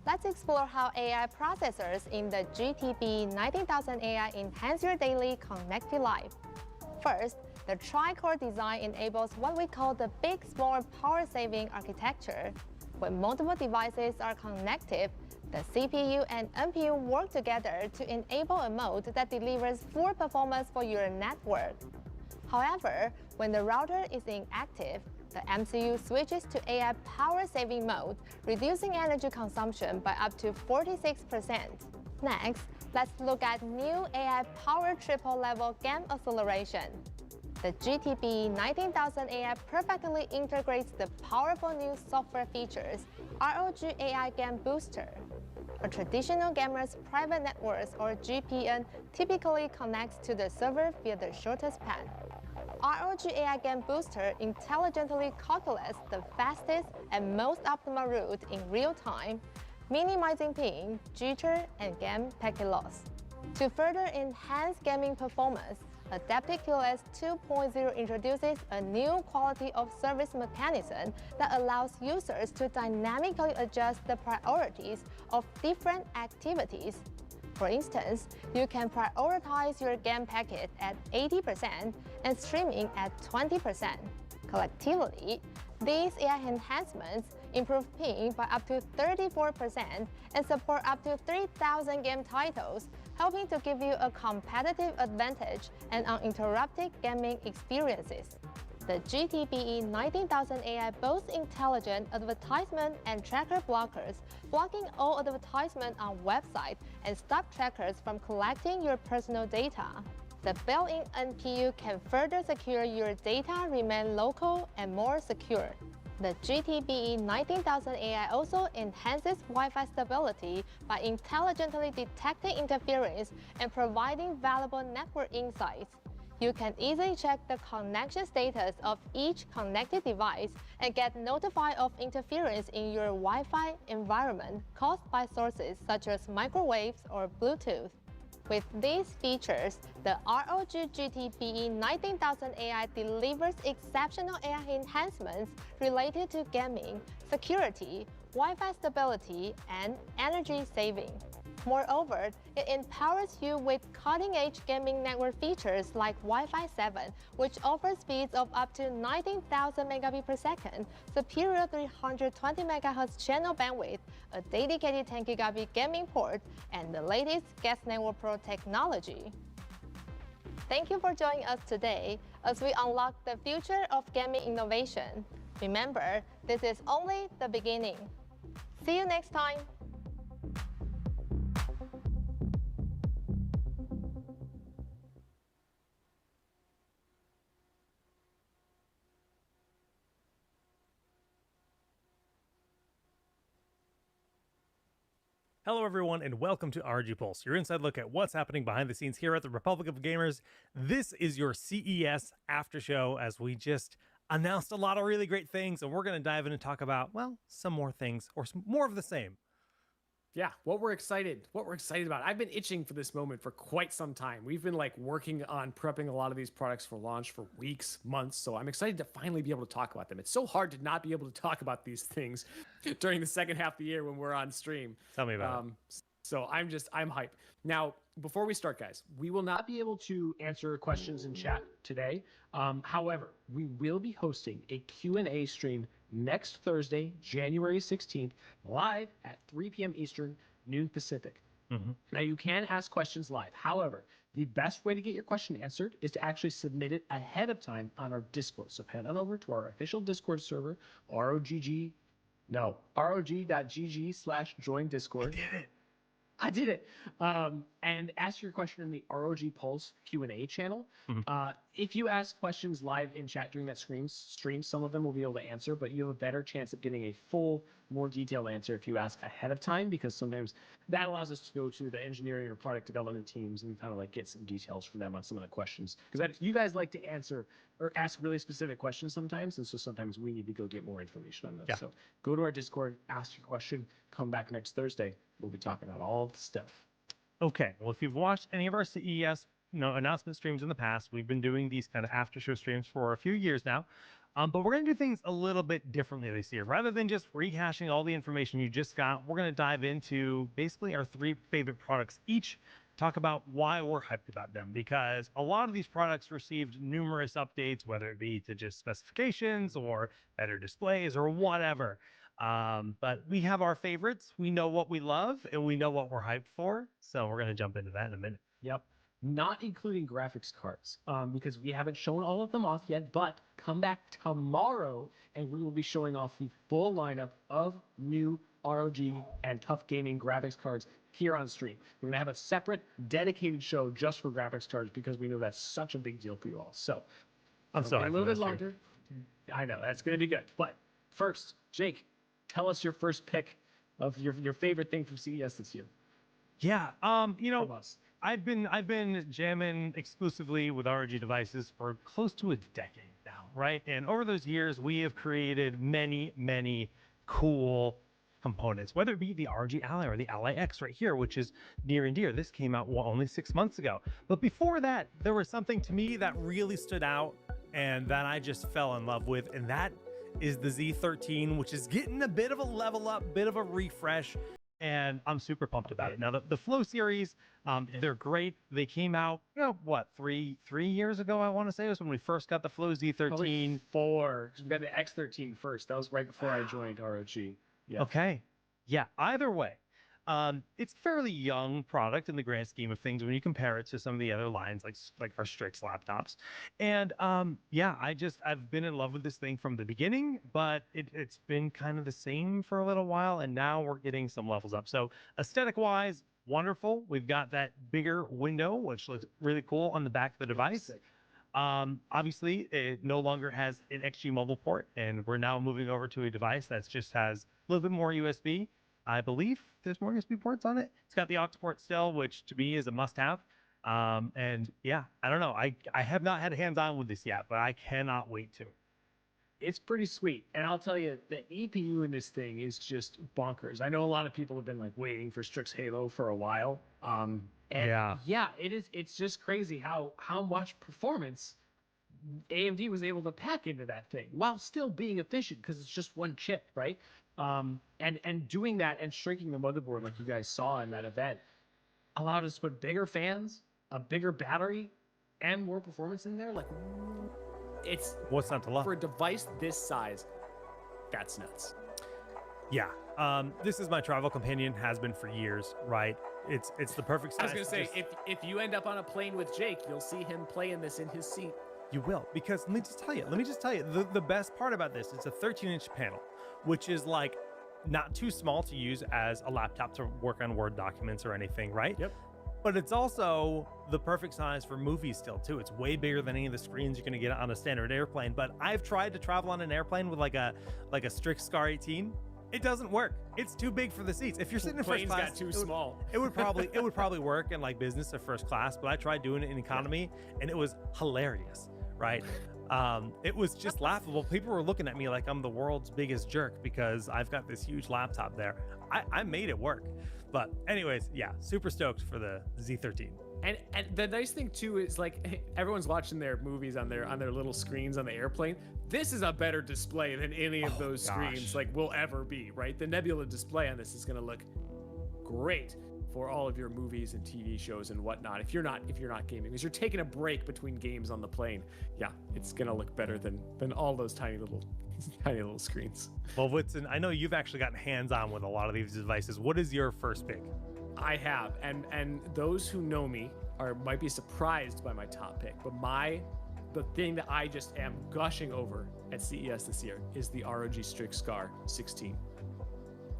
Let's explore how AI processors in the GTBE 19000 AI enhance your daily connected life. First, the tri-core design enables what we call the big, small, power-saving architecture. When multiple devices are connected, the CPU and NPU work together to enable a mode that delivers full performance for your network. However, when the router is inactive, the MCU switches to AI power-saving mode, reducing energy consumption by up to 46%. Next, let's look at new AI power triple-level game acceleration. The GTBE 19000 AI perfectly integrates the powerful new software features ROG AI Game Booster. A traditional gamer's private network or GPN typically connects to the server via the shortest path. ROG AI Game Booster intelligently calculates the fastest and most optimal route in real time, minimizing ping, jitter, and game packet loss. To further enhance gaming performance, Adaptive QoS 2.0 introduces a new quality of service mechanism that allows users to dynamically adjust the priorities of different activities. For instance, you can prioritize your game packet at 80% and streaming at 20%. Collectively, these AI enhancements improve ping by up to 34% and support up to 3,000 game titles, helping to give you a competitive advantage and uninterrupted gaming experiences. The GTBE 19000 AI boasts intelligent advertisement and tracker blockers, blocking all advertisement on websites and stop trackers from collecting your personal data. The built-in NPU can further secure your data remain local and more secure. The GTBE 19000 AI also enhances Wi-Fi stability by intelligently detecting interference and providing valuable network insights. You can easily check the connection status of each connected device and get notified of interference in your Wi-Fi environment caused by sources such as microwaves or Bluetooth. With these features, the ROG GTBE 19000 AI delivers exceptional AI enhancements related to gaming, security, Wi-Fi stability, and energy saving. Moreover, it empowers you with cutting-edge gaming network features like Wi-Fi 7, which offers speeds of up to 19,000 megabits per second, superior 320 MHz channel bandwidth, a dedicated 10 gigabit gaming port, and the latest Gas Network Pro technology. Thank you for joining us today as we unlock the future of gaming innovation. Remember, this is only the beginning. See you next time! Hello everyone and welcome to ROG Pulse, your inside look at what's happening behind the scenes here at the Republic of Gamers. This is your CES after show as we just announced a lot of really great things and we're going to dive in and talk about, well, some more things or some more of the same. Yeah, what we're excited about. I've been itching for this moment for quite some time. We've been like working on prepping a lot of these products for launch for weeks, months. So I'm excited to finally be able to talk about them. It's so hard to not be able to talk about these things during the second half of the year when we're on stream. Tell me about it. So I'm hyped. Now, before we start, guys, we will not be able to answer questions in chat today. However, we will be hosting a Q&A stream next Thursday, January 16th, live at 3 p.m. Eastern, noon Pacific. Now, you can ask questions live. However, the best way to get your question answered is to actually submit it ahead of time on our Discord. So head on over to our official Discord server, rog.gg/join Discord. I did it. And ask your question in the ROG Pulse Q&A channel. If you ask questions live in chat during that stream, some of them will be able to answer, but you have a better chance of getting a full, more detailed answer if you ask ahead of time, because sometimes that allows us to go to the engineering or product development teams and kind of like get some details from them on some of the questions. Because you guys like to answer or ask really specific questions sometimes, and so sometimes we need to go get more information on those. Yeah. So go to our Discord, ask your question, come back next Thursday. We'll be talking about all the stuff. Okay, well, if you've watched any of our CES announcement streams in the past, we've been doing these kind of after show streams for a few years now. But we're going to do things a little bit differently this year. Rather than just rehashing all the information you just got, we're going to dive into basically our 3 favorite products each, talk about why we're hyped about them, because a lot of these products received numerous updates, whether it be to just specifications or better displays or whatever. But we have our favorites. We know what we love and we know what we're hyped for. So we're going to jump into that in a minute. Yep. Not including graphics cards, because we haven't shown all of them off yet, but come back tomorrow and we will be showing off the full lineup of new ROG and Tough Gaming graphics cards here on stream. We're going to have a separate dedicated show just for graphics cards because we know that's such a big deal for you all. So I'm so a little bit longer. I know that's going to be good. But first, Jake, tell us your first pick of your favorite thing from CES this year. Yeah, I've been jamming exclusively with ROG devices for close to a decade now, right? And over those years, we have created many cool components, whether it be the ROG Ally or the Ally X right here, which is near and dear. This came out only 6 months ago. But before that, there was something to me that really stood out and that I just fell in love with, and that is the Z13, which is getting a bit of a level up, bit of a refresh, and I'm super pumped about it. Now, the Flow series, they're great. They came out, what, three years ago, I want to say, was when we first got the Flow Z13. Probably 4. We got the X13 first. That was right before I joined ROG. Yeah. Okay. Yeah, either way. It's a fairly young product in the grand scheme of things when you compare it to some of the other lines like our Strix laptops. And yeah, I've been in love with this thing from the beginning, but it's been kind of the same for a little while, and now we're getting some levels up. So aesthetic wise, wonderful. We've got that bigger window, which looks really cool on the back of the device. Obviously, it no longer has an XG mobile port, and we're now moving over to a device that just has a little bit more USB. I believe there's more USB ports on it. It's got the aux port still, which to me is a must-have. And yeah, I don't know. I have not had hands-on with this yet, but I cannot wait to. It's pretty sweet. And I'll tell you, the EPU in this thing is just bonkers. I know a lot of people have been like waiting for Strix Halo for a while. And yeah, it is. It's just crazy how much performance AMD was able to pack into that thing while still being efficient, because it's just one chip, right? And doing that and shrinking the motherboard like you guys saw in that event allowed us to put bigger fans, a bigger battery, and more performance in there. Like, it's what's not to love for a device this size. That's nuts. Yeah, this is my travel companion, has been for years, right? It's the perfect size. I was gonna say, if you end up on a plane with Jake, you'll see him playing this in his seat. You will, because let me just tell you, the best part about this, it's a 13-inch panel, which is like not too small to use as a laptop to work on Word documents or anything, right? Yep. But it's also the perfect size for movies still too. It's way bigger than any of the screens you're gonna get on a standard airplane. But I've tried to travel on an airplane with like a Strix Scar 18. It doesn't work. It's too big for the seats. If you're sitting in first class, got too small. It would probably work in like business or first class. But I tried doing it in economy, and it was hilarious, right? It was just laughable. People were looking at me like I'm the world's biggest jerk because I've got this huge laptop there. I made it work. But anyways, yeah, super stoked for the Z13. And the nice thing too is like everyone's watching their movies on their little screens on the airplane. This is a better display than any of those screens like will ever be, right? The Nebula display on this is going to look great for all of your movies and TV shows and whatnot. If you're not gaming, because you're taking a break between games on the plane, yeah, it's going to look better than all those tiny little screens. Well, Whitson, I know you've actually gotten hands-on with a lot of these devices. What is your first pick? I have, and those who know me might be surprised by my top pick, but the thing that I just am gushing over at CES this year is the ROG Strix Scar 16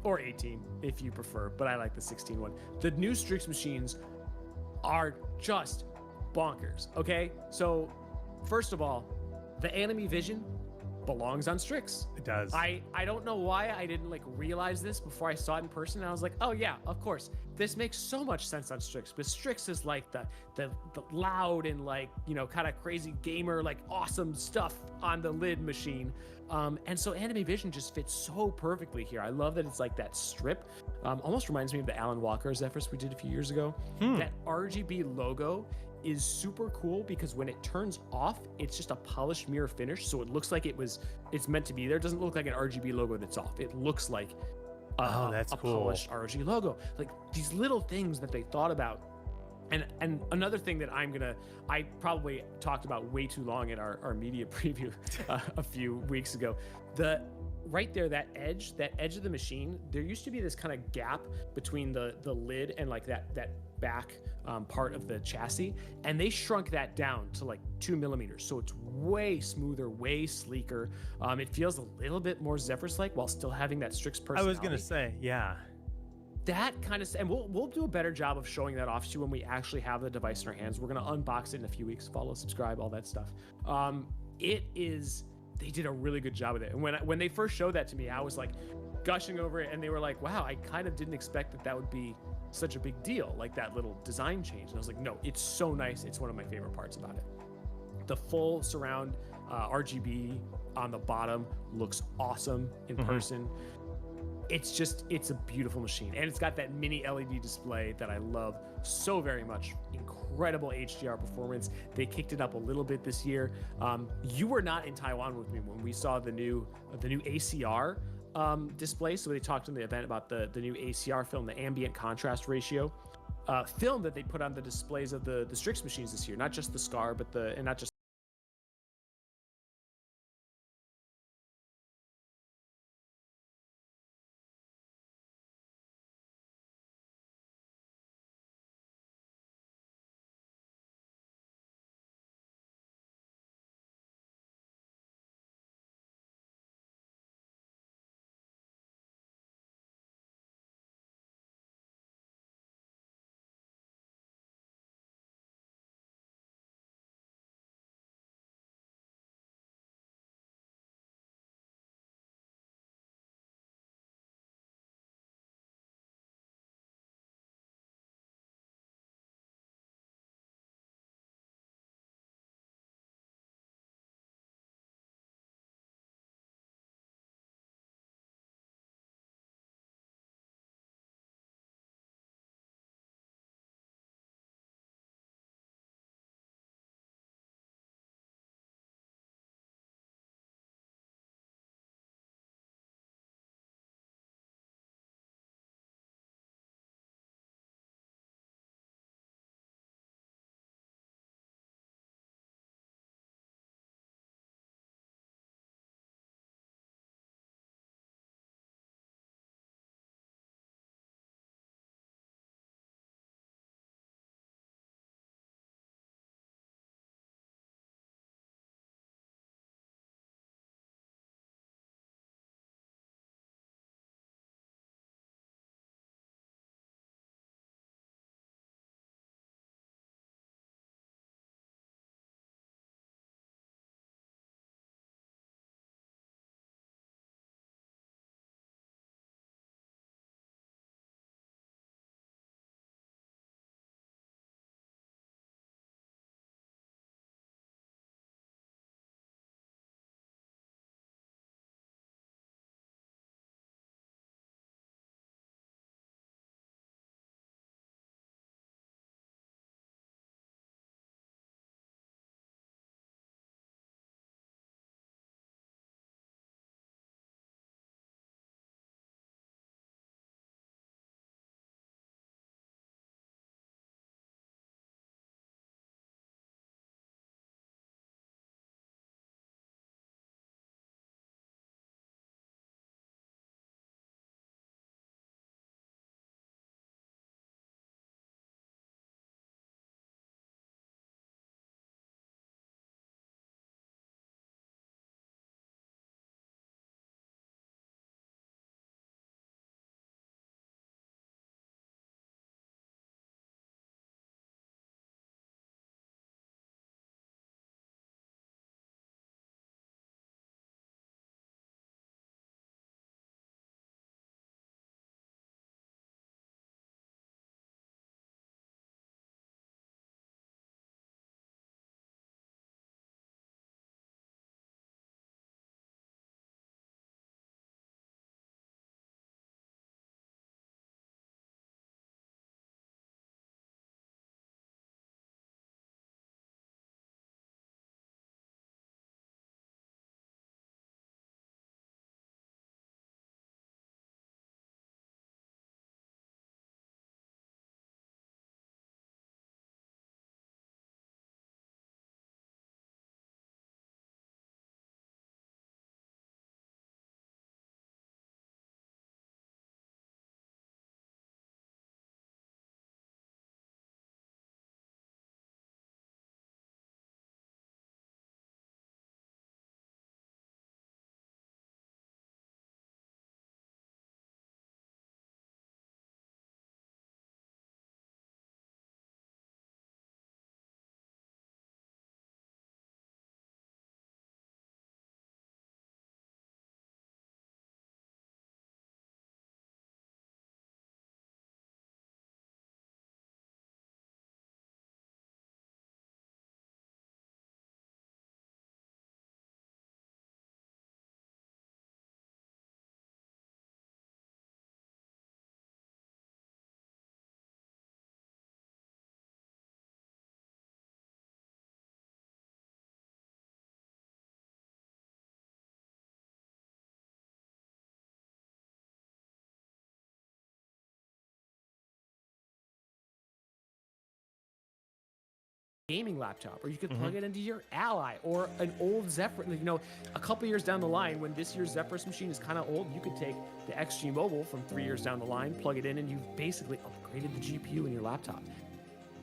or 18 if you prefer, but I like the 16 one. The new Strix machines are just bonkers. Okay, so first of all, the Anime Vision belongs on Strix. It does. I don't know why I didn't like realize this before I saw it in person. And I was like, oh yeah, of course. This makes so much sense on Strix, but Strix is like the loud and like, you know, kind of crazy gamer, like awesome stuff on the lid machine. And so Anime Vision just fits so perfectly here. I love that it's like that strip. Almost reminds me of the Alan Walker Zephyrus we did a few years ago. That RGB logo is super cool because when it turns off, it's just a polished mirror finish. So it looks like it's meant to be there. It doesn't look like an RGB logo that's off. It looks like that's cool. Polished ROG logo. Like these little things that they thought about. And another thing that I probably talked about way too long in our media preview a few weeks ago. Right there, that edge of the machine, there used to be this kind of gap between the lid and like that back part of the chassis, and they shrunk that down to like 2 millimeters. So it's way smoother, way sleeker. It feels a little bit more Zephyrus-like while still having that Strix personality. I was gonna say, yeah. That kind of, and we'll do a better job of showing that off to you when we actually have the device in our hands. We're gonna unbox it in a few weeks. Follow, subscribe, all that stuff. They did a really good job with it. And when they first showed that to me, I was like gushing over it, and they were like, wow, I kind of didn't expect that would be such a big deal, like that little design change. And I was like, no, it's so nice. It's one of my favorite parts about it. The full surround RGB on the bottom looks awesome in person. It's a beautiful machine, and it's got that mini LED display that I love so very much. Incredible HDR performance. They kicked it up a little bit this year. You were not in Taiwan with me when we saw the new ACR display. So they talked in the event about the new ACR film, the ambient contrast ratio film that they put on the displays of the Strix machines this year. Not just the Scar, but not just gaming laptop, or you could plug it into your Ally or an old Zephyrus. You know, a couple years down the line, when this year's Zephyrus machine is kind of old, you could take the XG Mobile from 3 years down the line, plug it in, and you've basically upgraded the GPU in your laptop.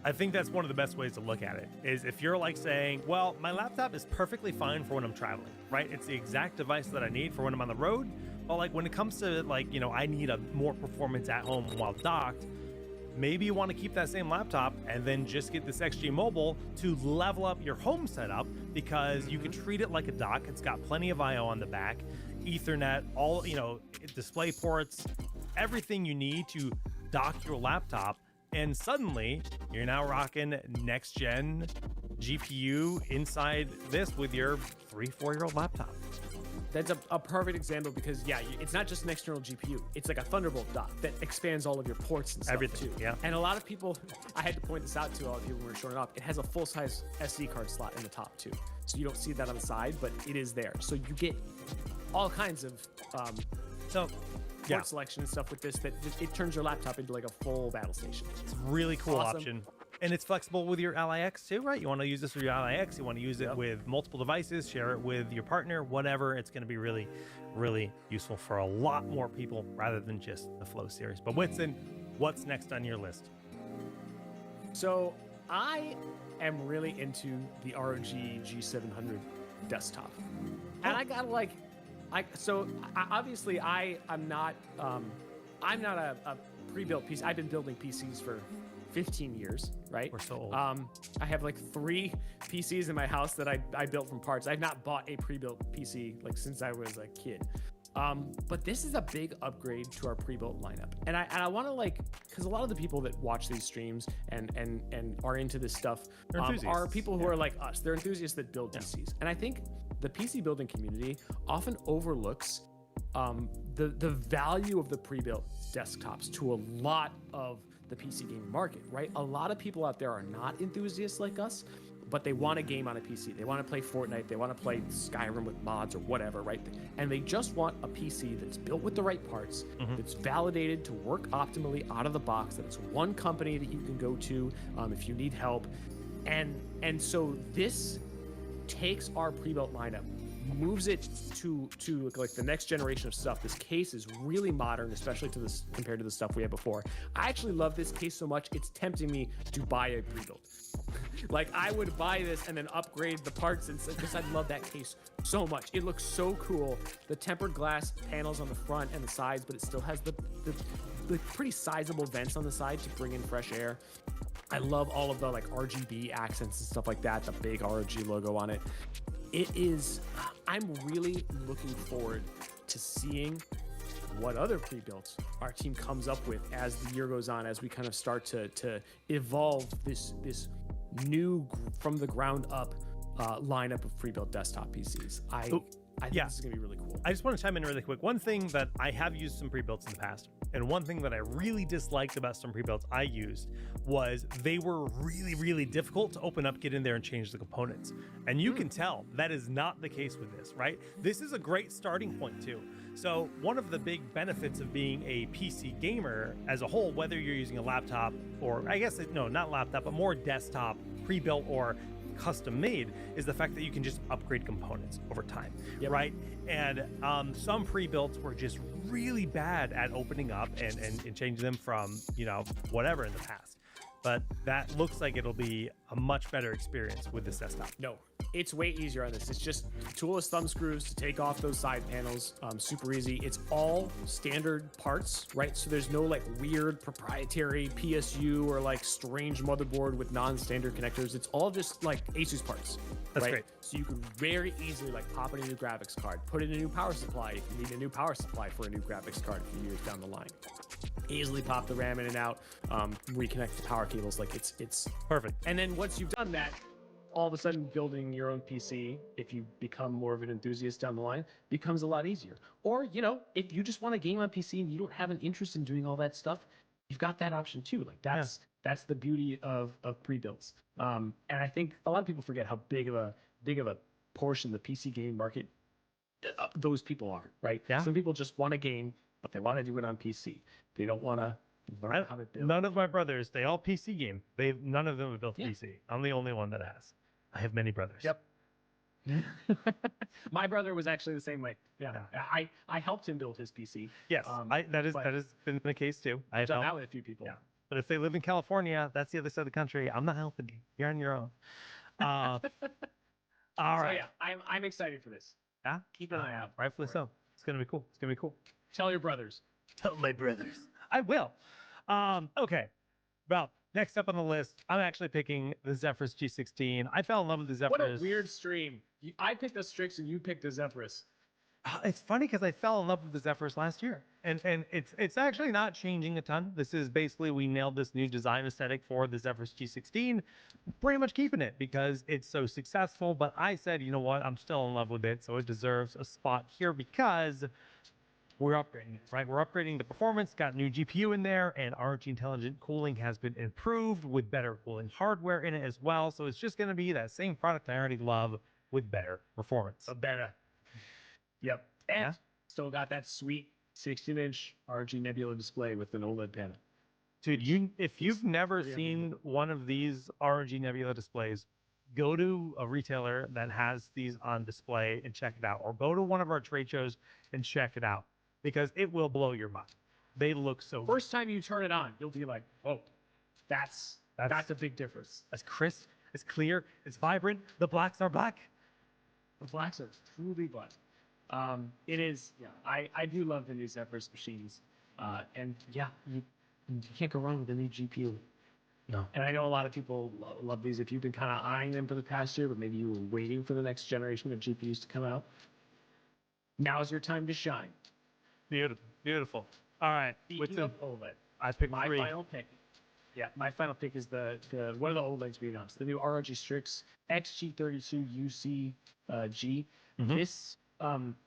I think that's one of the best ways to look at it, is if you're like saying, well, my laptop is perfectly fine for when I'm traveling, right? It's the exact device that I need for when I'm on the road. But like when it comes to like, you know, I need a more performance at home while docked, maybe you want to keep that same laptop and then just get this XG Mobile to level up your home setup, because you can treat it like a dock. It's got plenty of I/O on the back, Ethernet, all, you know, display ports, everything you need to dock your laptop. And suddenly you're now rocking next gen GPU inside this with your 3-4-year-old laptop. That's a perfect example, because yeah, it's not just an external GPU. It's like a Thunderbolt dock that expands all of your ports and stuff. Everything, too. yeah. And a lot of people, I had to point this out to all the people when we were showing it off. It has a full-size SD card slot in the top too, so you don't see that on the side, but it is there. So you get all kinds of port selection and stuff with this, that it turns your laptop into like a full battle station. It's a really cool Awesome. option. And it's flexible with your Ally X too, right? You want to use this with your Ally X, you want to use it with multiple devices, share it with your partner, whatever. It's going to be really, really useful for a lot more people rather than just the Flow series. But Whitson, what's next on your list? So I am really into the ROG G700 desktop. And I got like, obviously I'm not a pre-built PC. I've been building PCs for 15 years, right? We're so old. I have like 3 PCs in my house that I built from parts. I've not bought a pre-built PC like since I was a kid. But this is a big upgrade to our pre-built lineup. And I want to like, because a lot of the people that watch these streams and are into this stuff are people who are like us. They're enthusiasts that build PCs. And I think the PC building community often overlooks the value of the pre-built desktops to a lot of the PC gaming market, right? A lot of people out there are not enthusiasts like us, but they want to game on a PC. They want to play Fortnite. They want to play Skyrim with mods or whatever, right? And they just want a PC that's built with the right parts, that's validated to work optimally out of the box, that it's one company that you can go to if you need help. And so this takes our pre-built lineup, moves it to like the next generation of stuff. This case is really modern, especially to this compared to the stuff we had before. I actually love this case so much, it's tempting me to buy a pre-built. Like I would buy this and then upgrade the parts, and because I love that case so much. It looks so cool. The tempered glass panels on the front and the sides, but it still has the pretty sizable vents on the side to bring in fresh air. I love all of the like RGB accents and stuff like that, the big ROG logo on it. I'm really looking forward to seeing what other pre-builts our team comes up with as the year goes on, as we kind of start to evolve this new from the ground up lineup of pre-built desktop PCs. I think this is gonna be really cool. I just want to chime in really quick. One thing that I have used some pre-builts in the past, and one thing that I really disliked about some pre-builts I used, was they were really, really difficult to open up, get in there, and change the components. And you can tell that is not the case with this, right? This is a great starting point too. So one of the big benefits of being a PC gamer as a whole, whether you're using a laptop or, I guess, no, not laptop, but more desktop, pre-built or custom made, is the fact that you can just upgrade components over time, right? And some pre-builts were just really bad at opening up and changing them from, you know, whatever in the past. But that looks like it'll be a much better experience with this desktop. No, it's way easier on this. It's just toolless thumb screws to take off those side panels. Super easy. It's all standard parts, right? So there's no like weird proprietary PSU or like strange motherboard with non-standard connectors. It's all just like Asus parts. That's great. So you can very easily like pop in a new graphics card, put in a new power supply if you need a new power supply for a new graphics card a few years down the line. Easily pop the RAM in and out, reconnect the power cables. Like it's perfect. And then once you've done that, all of a sudden building your own PC, if you become more of an enthusiast down the line, becomes a lot easier. Or, you know, if you just want to game on PC and you don't have an interest in doing all that stuff, you've got that option too. Like that's the beauty of pre-builts. And I think a lot of people forget how big of a portion of the PC gaming market those people are, right? Yeah. Some people just want to game, but they want to do it on PC. They don't want to learn how to build. None of my brothers, they all PC game. None of them have built PC. I'm the only one that has. I have many brothers. Yep. My brother was actually the same way. Yeah. I helped him build his PC. Yes, that has been the case too. I have done helped. that with a few people. Yeah. But if they live in California, that's the other side of the country. I'm not helping you. You're on your own. All right. So yeah, I'm excited for this. Yeah. Keep an eye out. Rightfully so. It's gonna be cool. It's gonna be cool. Tell your brothers. Tell my brothers. I will. Okay. Well, next up on the list, I'm actually picking the Zephyrus G16. I fell in love with the Zephyrus. What a weird stream. I picked the Strix and you picked the Zephyrus. It's funny because I fell in love with the Zephyrus last year, and it's actually not changing a ton. This is basically, we nailed this new design aesthetic for the Zephyrus G16, pretty much keeping it because it's so successful. But I said, you know what, I'm still in love with it, so it deserves a spot here because we're upgrading it, right? We're upgrading the performance, got new GPU in there, and ROG intelligent cooling has been improved with better cooling hardware in it as well. So it's just going to be that same product I already love with better performance. Better. Yep. And still got that sweet 16-inch ROG Nebula display with an OLED panel. Dude, if you've never seen one of these ROG Nebula displays, go to a retailer that has these on display and check it out, or go to one of our trade shows and check it out, because it will blow your mind. They look so good. First time you turn it on, you'll be like, "Whoa, that's a big difference." It's crisp, it's clear, it's vibrant. The blacks are black. The blacks are truly black. It is. Yeah, I do love the new Zephyrus machines, and yeah, you can't go wrong with the new GPU. No. And I know a lot of people love these. If you've been kind of eyeing them for the past year, but maybe you were waiting for the next generation of GPUs to come out, now's your time to shine. Beautiful, beautiful. All right. Speaking of OLED, I picked my three. final pick. Yeah, my final pick is the one of the OLEDs we announced, the new ROG Strix XG32 UC-G. This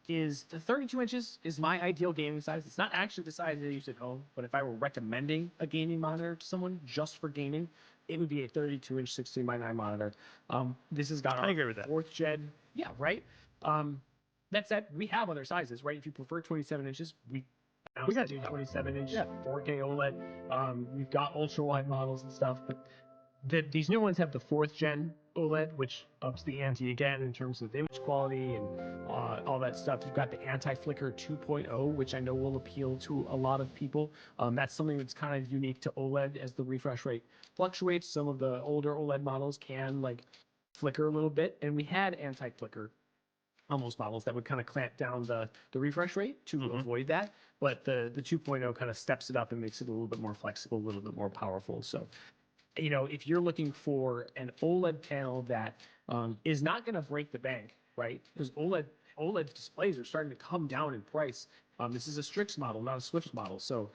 is the 32 inches is my ideal gaming size. It's not actually the size I use at home, but if I were recommending a gaming monitor to someone just for gaming, it would be a 32-inch 16:9 monitor. This has got our 4th gen. Yeah, right. That said, we have other sizes, right? If you prefer 27 inches, we got to do 27-inch 4K OLED. We've got ultra wide models and stuff, but these new ones have the 4th gen OLED, which ups the ante again in terms of image quality and all that stuff. You've got the anti-flicker 2.0, which I know will appeal to a lot of people. That's something that's kind of unique to OLED as the refresh rate fluctuates. Some of the older OLED models can like flicker a little bit, and we had anti-flicker on most models that would kind of clamp down the refresh rate to avoid that. But the 2.0 kind of steps it up and makes it a little bit more flexible, a little bit more powerful. So, you know, if you're looking for an OLED panel that is not going to break the bank, right? Because OLED displays are starting to come down in price. This is a Strix model, not a Swift model. So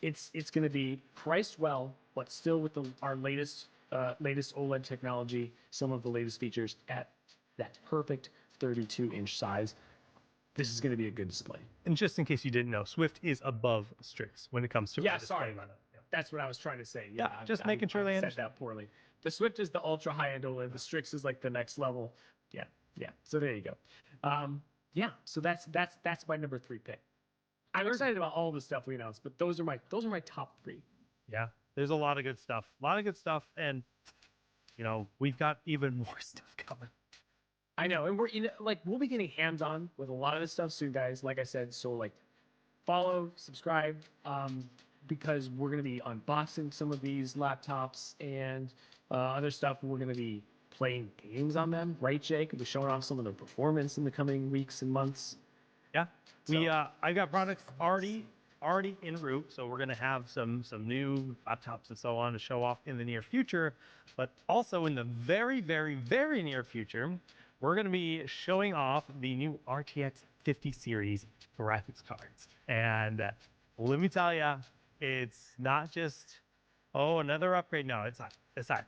it's going to be priced well, but still with our latest OLED technology, some of the latest features at that perfect 32-inch size. This is going to be a good display. And just in case you didn't know, Swift is above Strix when it comes to sorry. That's what I was trying to say. Yeah, just making sure they said that poorly. The Swift is the ultra high-end OLED. The Strix is like the next level. Yeah. So there you go. So that's my number 3 pick. I'm excited about all the stuff we announced, but those are my top 3. Yeah, there's a lot of good stuff. And you know, we've got even more stuff coming. I know, and we'll be getting hands-on with a lot of this stuff soon, guys. Like I said, so like follow, subscribe, because we're gonna be unboxing some of these laptops and other stuff. We're gonna be playing games on them, right, Jake? We'll be showing off some of the performance in the coming weeks and months. Yeah, I got products already en route, so we're gonna have some new laptops and so on to show off in the near future. But also in the very, very, very near future, we're going to be showing off the new RTX 50 series graphics cards. And let me tell you, it's not just, another upgrade. No, it's not.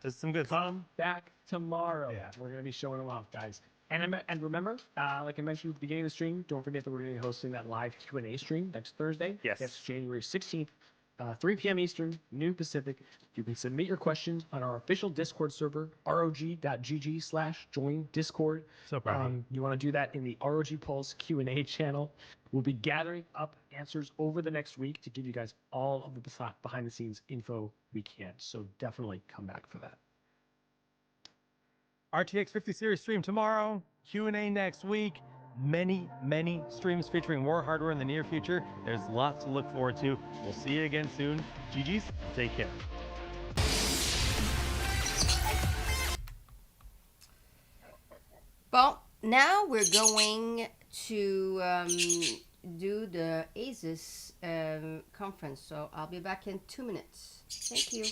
There's some good stuff. Come back tomorrow. Yeah. We're going to be showing them off, guys. And remember, like I mentioned at the beginning of the stream, don't forget that we're going to be hosting that live Q&A stream next Thursday. Yes. That's January 16th. 3 p.m. Eastern, noon Pacific. You can submit your questions on our official Discord server, rog.gg/join Discord. So proud. You want to do that in the ROG Pulse Q&A channel. We'll be gathering up answers over the next week to give you guys all of the behind-the-scenes info we can. So definitely come back for that. RTX 50 series stream tomorrow, Q&A next week, many streams featuring more hardware in the near future. There's lots to look forward to. We'll see you again soon. GG's, take care. Well, now we're going to do the ASUS conference, so I'll be back in 2 minutes. Thank you.